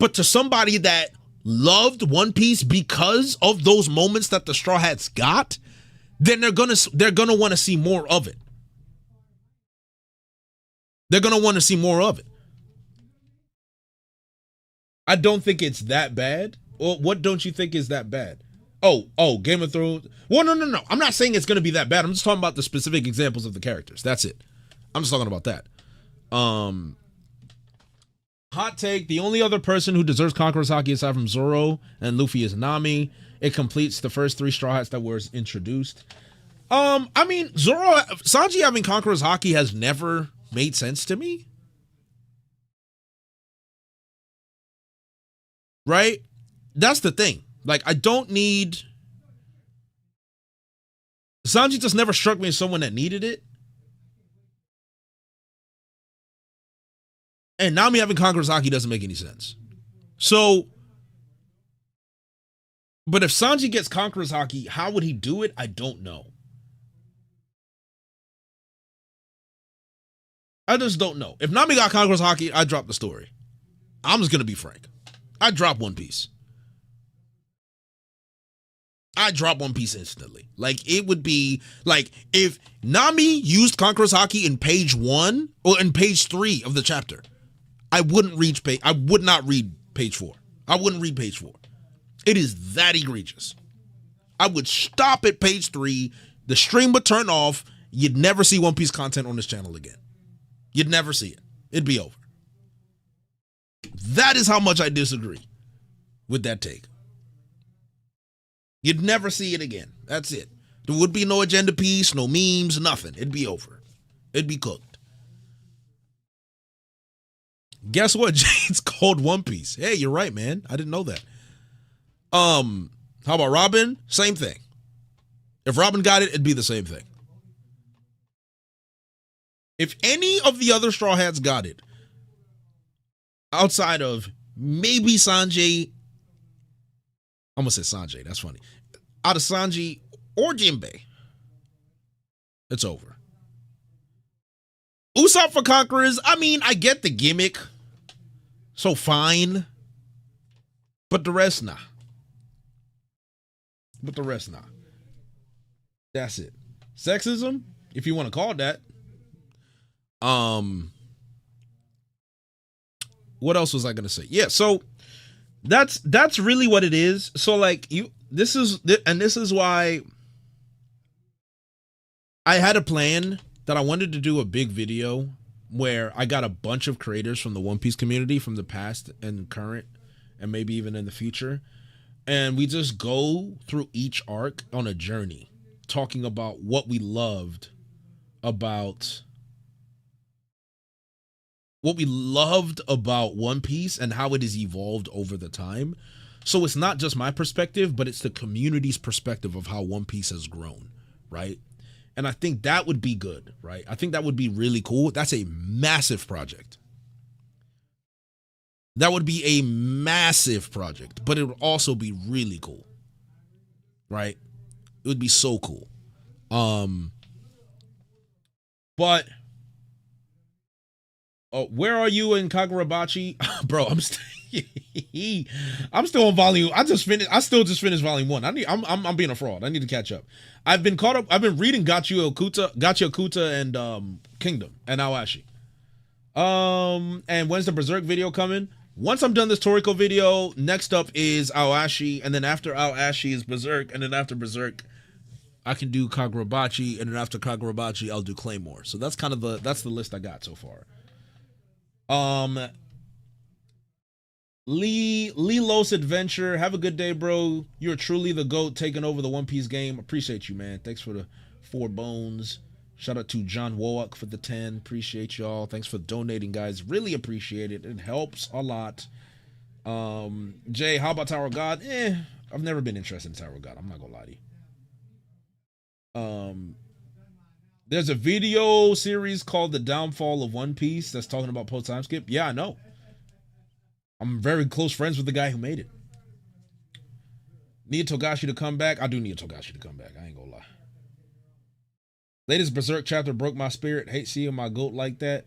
But to somebody that loved One Piece because of those moments that the Straw Hats got, then they're gonna want to see more of it. They're gonna want to see more of it. I don't think it's that bad. Well, what don't you think is that bad? Oh, Game of Thrones. Well, no. I'm not saying it's going to be that bad. I'm just talking about the specific examples of the characters. That's it. I'm just talking about that. Hot take. The only other person who deserves Conqueror's Haki aside from Zoro and Luffy is Nami. It completes the first 3 Straw Hats that were introduced. I mean, Sanji having Conqueror's Haki has never made sense to me. Right? That's the thing. Like, I don't need... Sanji just never struck me as someone that needed it. And Nami having Conqueror's Haki doesn't make any sense. So... But if Sanji gets Conqueror's Haki, how would he do it? I don't know. I just don't know. If Nami got Conqueror's Haki, I'd drop the story. I'm just going to be frank. I'd drop One Piece. I'd drop One Piece instantly. Like, it would be like if Nami used Conqueror's Haki in page 1 or in page 3 of the chapter, I would not read page 4. I wouldn't read page 4. It is that egregious. I would stop at page 3. The stream would turn off. You'd never see One Piece content on this channel again. You'd never see it. It'd be over. That is how much I disagree with that take. You'd never see it again. That's it. There would be no agenda piece, no memes, nothing. It'd be over. It'd be cooked. Guess what? It's called One Piece. Hey, you're right, man. I didn't know that. How about Robin? Same thing. If Robin got it, it'd be the same thing. If any of the other Straw Hats got it, outside of maybe Sanjay, I'm going to say Sanjay, that's funny. Out of Sanji or Jinbei, it's over. Usopp for Conquerors, I mean, I get the gimmick. So fine. But the rest, nah. But the rest, nah. That's it. Sexism, if you want to call it that. What else was I gonna say? Yeah, so that's really what it is. So like this is why I had a plan that I wanted to do a big video where I got a bunch of creators from the One Piece community from the past and current and maybe even in the future, and we just go through each arc on a journey talking about what we loved about One Piece and how it has evolved over the time. So it's not just my perspective, but it's the community's perspective of how One Piece has grown, right? And I think that would be good, right? I think that would be really cool. That's a massive project. That would be a massive project, but it would also be really cool, right? It would be so cool. But where are you in Kagurabachi? Bro, I'm still on volume. I still just finished volume 1. I'm being a fraud. I need to catch up. I've been caught up. I've been reading Gachi Okuta and Kingdom and Aoashi. And when's the Berserk video coming? Once I'm done this Toriko video, next up is Aoashi, and then after Aoashi is Berserk, and then after Berserk I can do Kagurabachi, and then after Kagurabachi I'll do Claymore. So that's kind of the list I got so far. Lilos Adventure, have a good day, bro. You're truly the GOAT, taking over the One Piece game. Appreciate you, man. Thanks for the 4 bones. Shout out to John Woak for the 10. Appreciate y'all. Thanks for donating, guys. Really appreciate it. It helps a lot. Jay, how about Tower of God? I've never been interested in Tower of God. I'm not gonna lie to you. There's a video series called The Downfall of One Piece that's talking about post time skip. Yeah, I know. I'm very close friends with the guy who made it. Need Togashi to come back? I do need Togashi to come back. I ain't gonna lie. Latest Berserk chapter broke my spirit. Hate seeing my GOAT like that.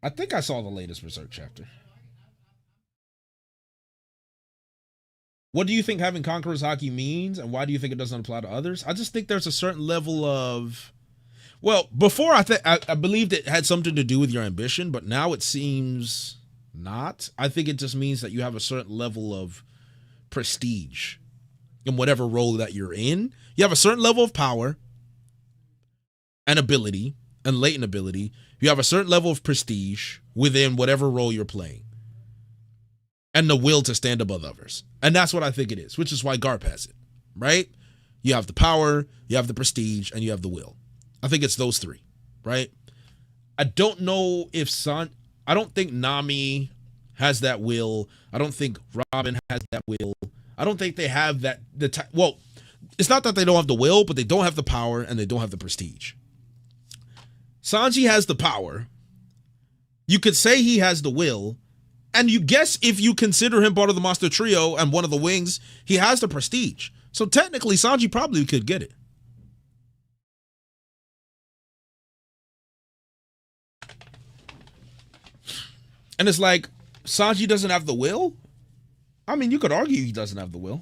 I think I saw the latest Berserk chapter. What do you think having Conqueror's Haki means, and why do you think it doesn't apply to others? I just think there's a certain level of... Well, before I believed it had something to do with your ambition, but now it seems not. I think it just means that you have a certain level of prestige in whatever role that you're in. You have a certain level of power and ability and latent ability. You have a certain level of prestige within whatever role you're playing, and the will to stand above others. And that's what I think it is, which is why Garp has it, right? You have the power, you have the prestige, and you have the will. I think it's those 3, right? I don't know if I don't think Nami has that will. I don't think Robin has that will. I don't think they have that. Well, it's not that they don't have the will, but they don't have the power and they don't have the prestige. Sanji has the power. You could say he has the will. And you guess if you consider him part of the Monster Trio and one of the wings, he has the prestige. So technically, Sanji probably could get it. And it's like, Sanji doesn't have the will? I mean, you could argue he doesn't have the will.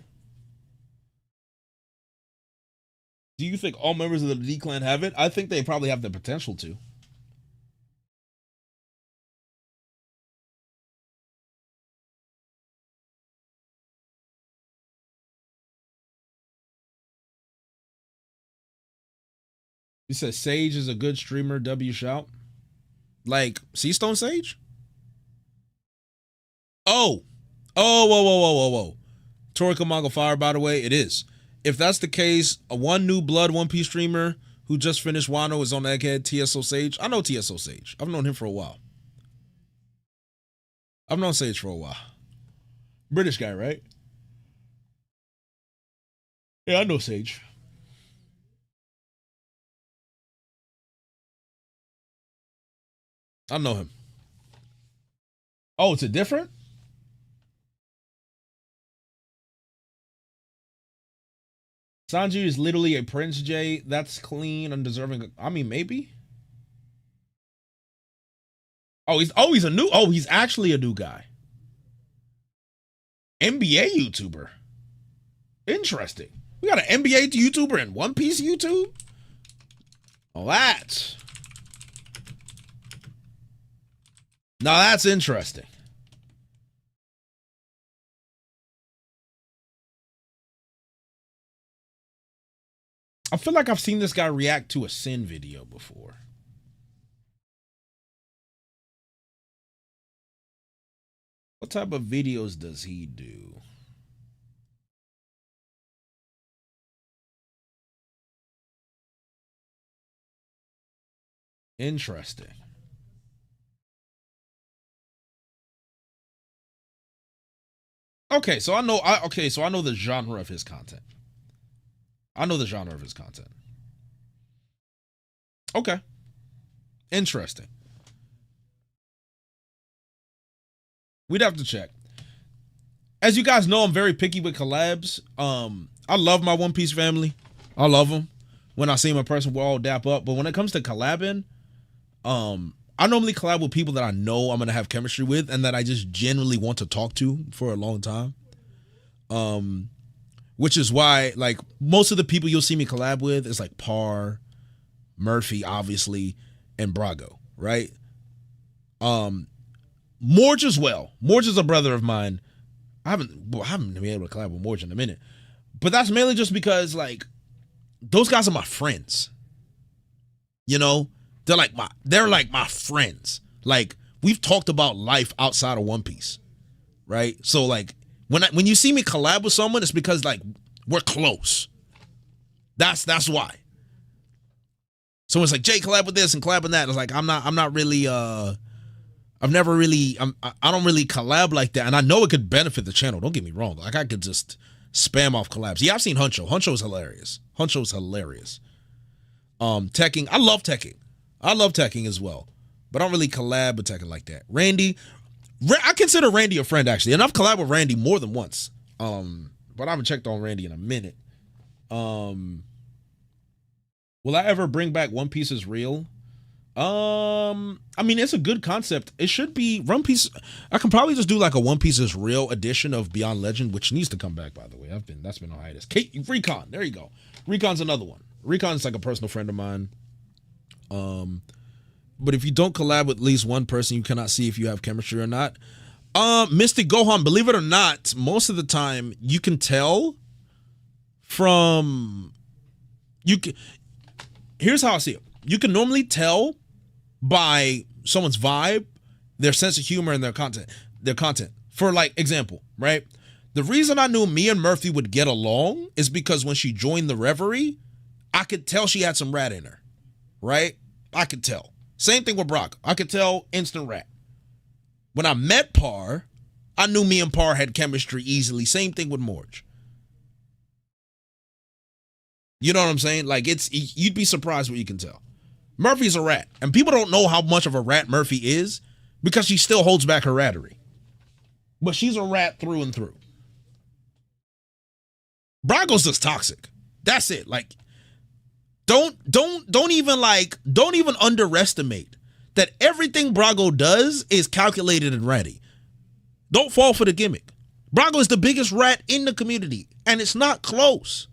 Do you think all members of the D-Clan have it? I think they probably have the potential to. He says Sage is a good streamer, W shout. Like, Seastone Sage? Oh, whoa. Toriko Manga Fire, by the way, it is. If that's the case, a one new blood One Piece streamer who just finished Wano is on Egghead, TSO Sage. I know TSO Sage. I've known him for a while. I've known Sage for a while. British guy, right? Yeah, I know Sage. I know him. Oh, it's a different? Sanji is literally a Prince J. That's clean, undeserving. I mean, maybe. He's actually a new guy. NBA YouTuber. Interesting. We got an NBA YouTuber and One Piece YouTube? Oh, that's interesting. I feel like I've seen this guy react to a Sin video before. What type of videos does he do? Interesting. Okay, so I know the genre of his content. Okay. Interesting. We'd have to check. As you guys know, I'm very picky with collabs. I love my One Piece family. I love them. When I see them in person, we'll all dap up. But when it comes to collabing, I normally collab with people that I know I'm gonna have chemistry with and that I just genuinely want to talk to for a long time. Which is why, like, most of the people you'll see me collab with is like Par, Murphy, obviously, and Brago, right? Morge as well. Morge is a brother of mine. I haven't been able to collab with Morge in a minute, but that's mainly just because, like, those guys are my friends. You know, they're like my friends. Like, we've talked about life outside of One Piece, right? So, like, when you see me collab with someone, it's because, like, we're close. That's why. Someone's like, Jay, collab with this and collab with that. It's like, I don't really collab like that. And I know it could benefit the channel. Don't get me wrong. Like, I could just spam off collabs. Yeah, I've seen Huncho. Huncho's hilarious. Tekking. I love Tekking as well. But I don't really collab with Tekking like that. Randy. I consider Randy a friend, actually. And I've collabed with Randy more than once. But I haven't checked on Randy in a minute. Will I ever bring back One Piece is Real? I mean, it's a good concept. It should be One Piece. I can probably just do like a One Piece is Real edition of Beyond Legend, which needs to come back, by the way. That's been on hiatus. Recon, there you go. Recon's another one. Recon's like a personal friend of mine. But if you don't collab with at least one person, you cannot see if you have chemistry or not. Mystic Gohan, believe it or not, most of the time you can tell from here's how I see it. You can normally tell by someone's vibe, their sense of humor, and their content. For, like, example, right? The reason I knew me and Murphy would get along is because when she joined the Reverie, I could tell she had some rat in her, right? I could tell. Same thing with Brock. I could tell instant rat. When I met Par, I knew me and Par had chemistry easily. Same thing with Morge. You know what I'm saying? Like, you'd be surprised what you can tell. Murphy's a rat. And people don't know how much of a rat Murphy is because she still holds back her rattery. But she's a rat through and through. Brago's just toxic. That's it. Like, don't even underestimate that everything Brago does is calculated and ready. Don't fall for the gimmick. Brago is the biggest rat in the community, and it's not close.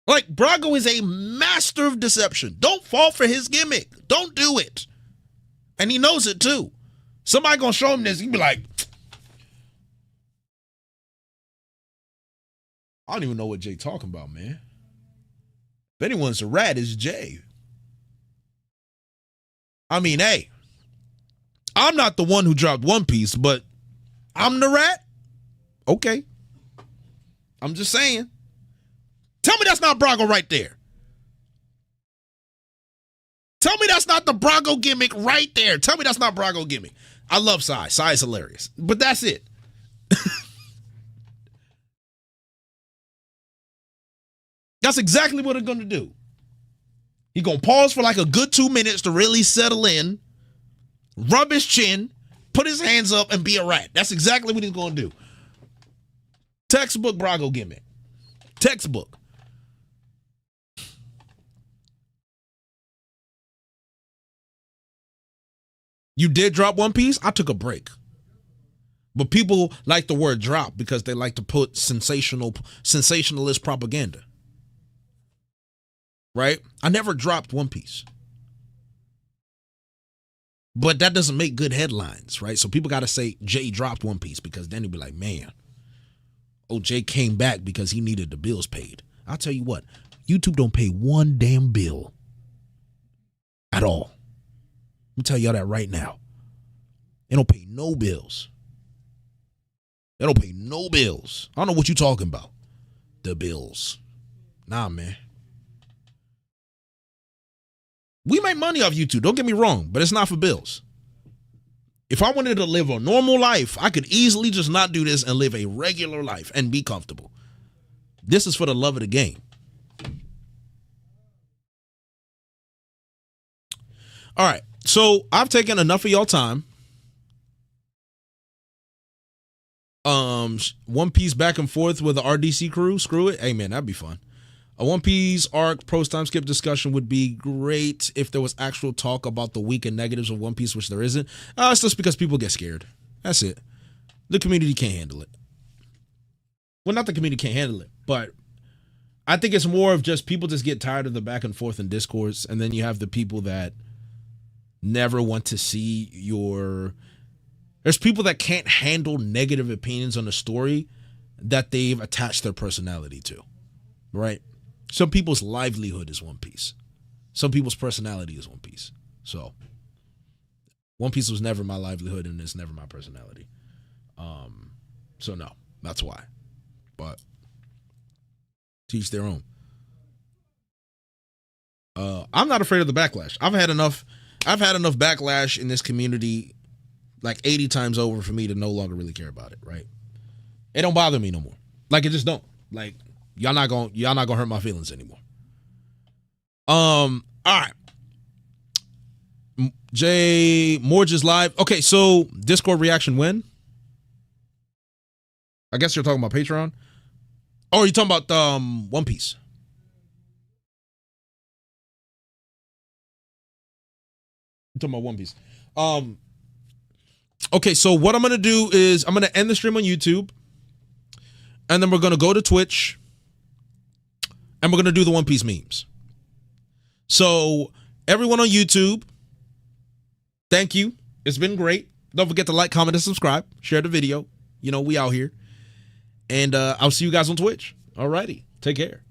Like, Brago is a master of deception. Don't fall for his gimmick. Don't do it. And he knows it too. Somebody gonna show him this, he'd be like, I don't even know what Jay talking about, man. If anyone's a rat, it's Jay. I mean, hey, I'm not the one who dropped One Piece, but I'm the rat? Okay. I'm just saying. Tell me that's not Brago right there. Tell me that's not the Brago gimmick right there. Tell me that's not Brago gimmick. I love Sai. Sai is hilarious. But that's it. That's exactly what it's going to do. He's going to pause for like a good 2 minutes to really settle in, rub his chin, put his hands up, and be a rat. That's exactly what he's going to do. Textbook Brago gimmick. Textbook. You did drop One Piece? I took a break. But people like the word drop because they like to put sensationalist propaganda. Right? I never dropped One Piece. But that doesn't make good headlines, right? So people got to say Jay dropped One Piece because then they'd be like, man, oh, Jay came back because he needed the bills paid. I'll tell you what, YouTube don't pay one damn bill at all. Let me tell y'all that right now. They don't pay no bills. They don't pay no bills. I don't know what you talking about. The bills. Nah, man. We make money off YouTube, don't get me wrong, but it's not for bills. If I wanted to live a normal life, I could easily just not do this and live a regular life and be comfortable. This is for the love of the game. All right, so I've taken enough of y'all time. One Piece back and forth with the RDC crew, screw it. Hey, man, that'd be fun. A One Piece arc post time skip discussion would be great if there was actual talk about the weak and negatives of One Piece, which there isn't. It's just because people get scared. That's it. The community can't handle it. Well, not the community can't handle it, but I think it's more of just people just get tired of the back and forth in discourse, and then you have the people that never want to see your... There's people that can't handle negative opinions on a story that they've attached their personality to, right? Some people's livelihood is One Piece. Some people's personality is One Piece. So One Piece was never my livelihood and it's never my personality. So no, that's why. But teach their own. I'm not afraid of the backlash. I've had enough backlash in this community like 80 times over for me to no longer really care about it, right? It don't bother me no more. Like it just don't. Like y'all not gonna hurt my feelings anymore. All right. Jay Morge is live. Okay, so Discord reaction when? I guess you're talking about Patreon. Oh, you're talking about One Piece. I'm talking about One Piece. Okay, so what I'm gonna do is I'm gonna end the stream on YouTube, and then we're gonna go to Twitch, and we're gonna do the One Piece memes. So everyone on YouTube, thank you. It's been great. Don't forget to like, comment, and subscribe. Share the video. You know, we out here. And I'll see you guys on Twitch. Alrighty. Take care.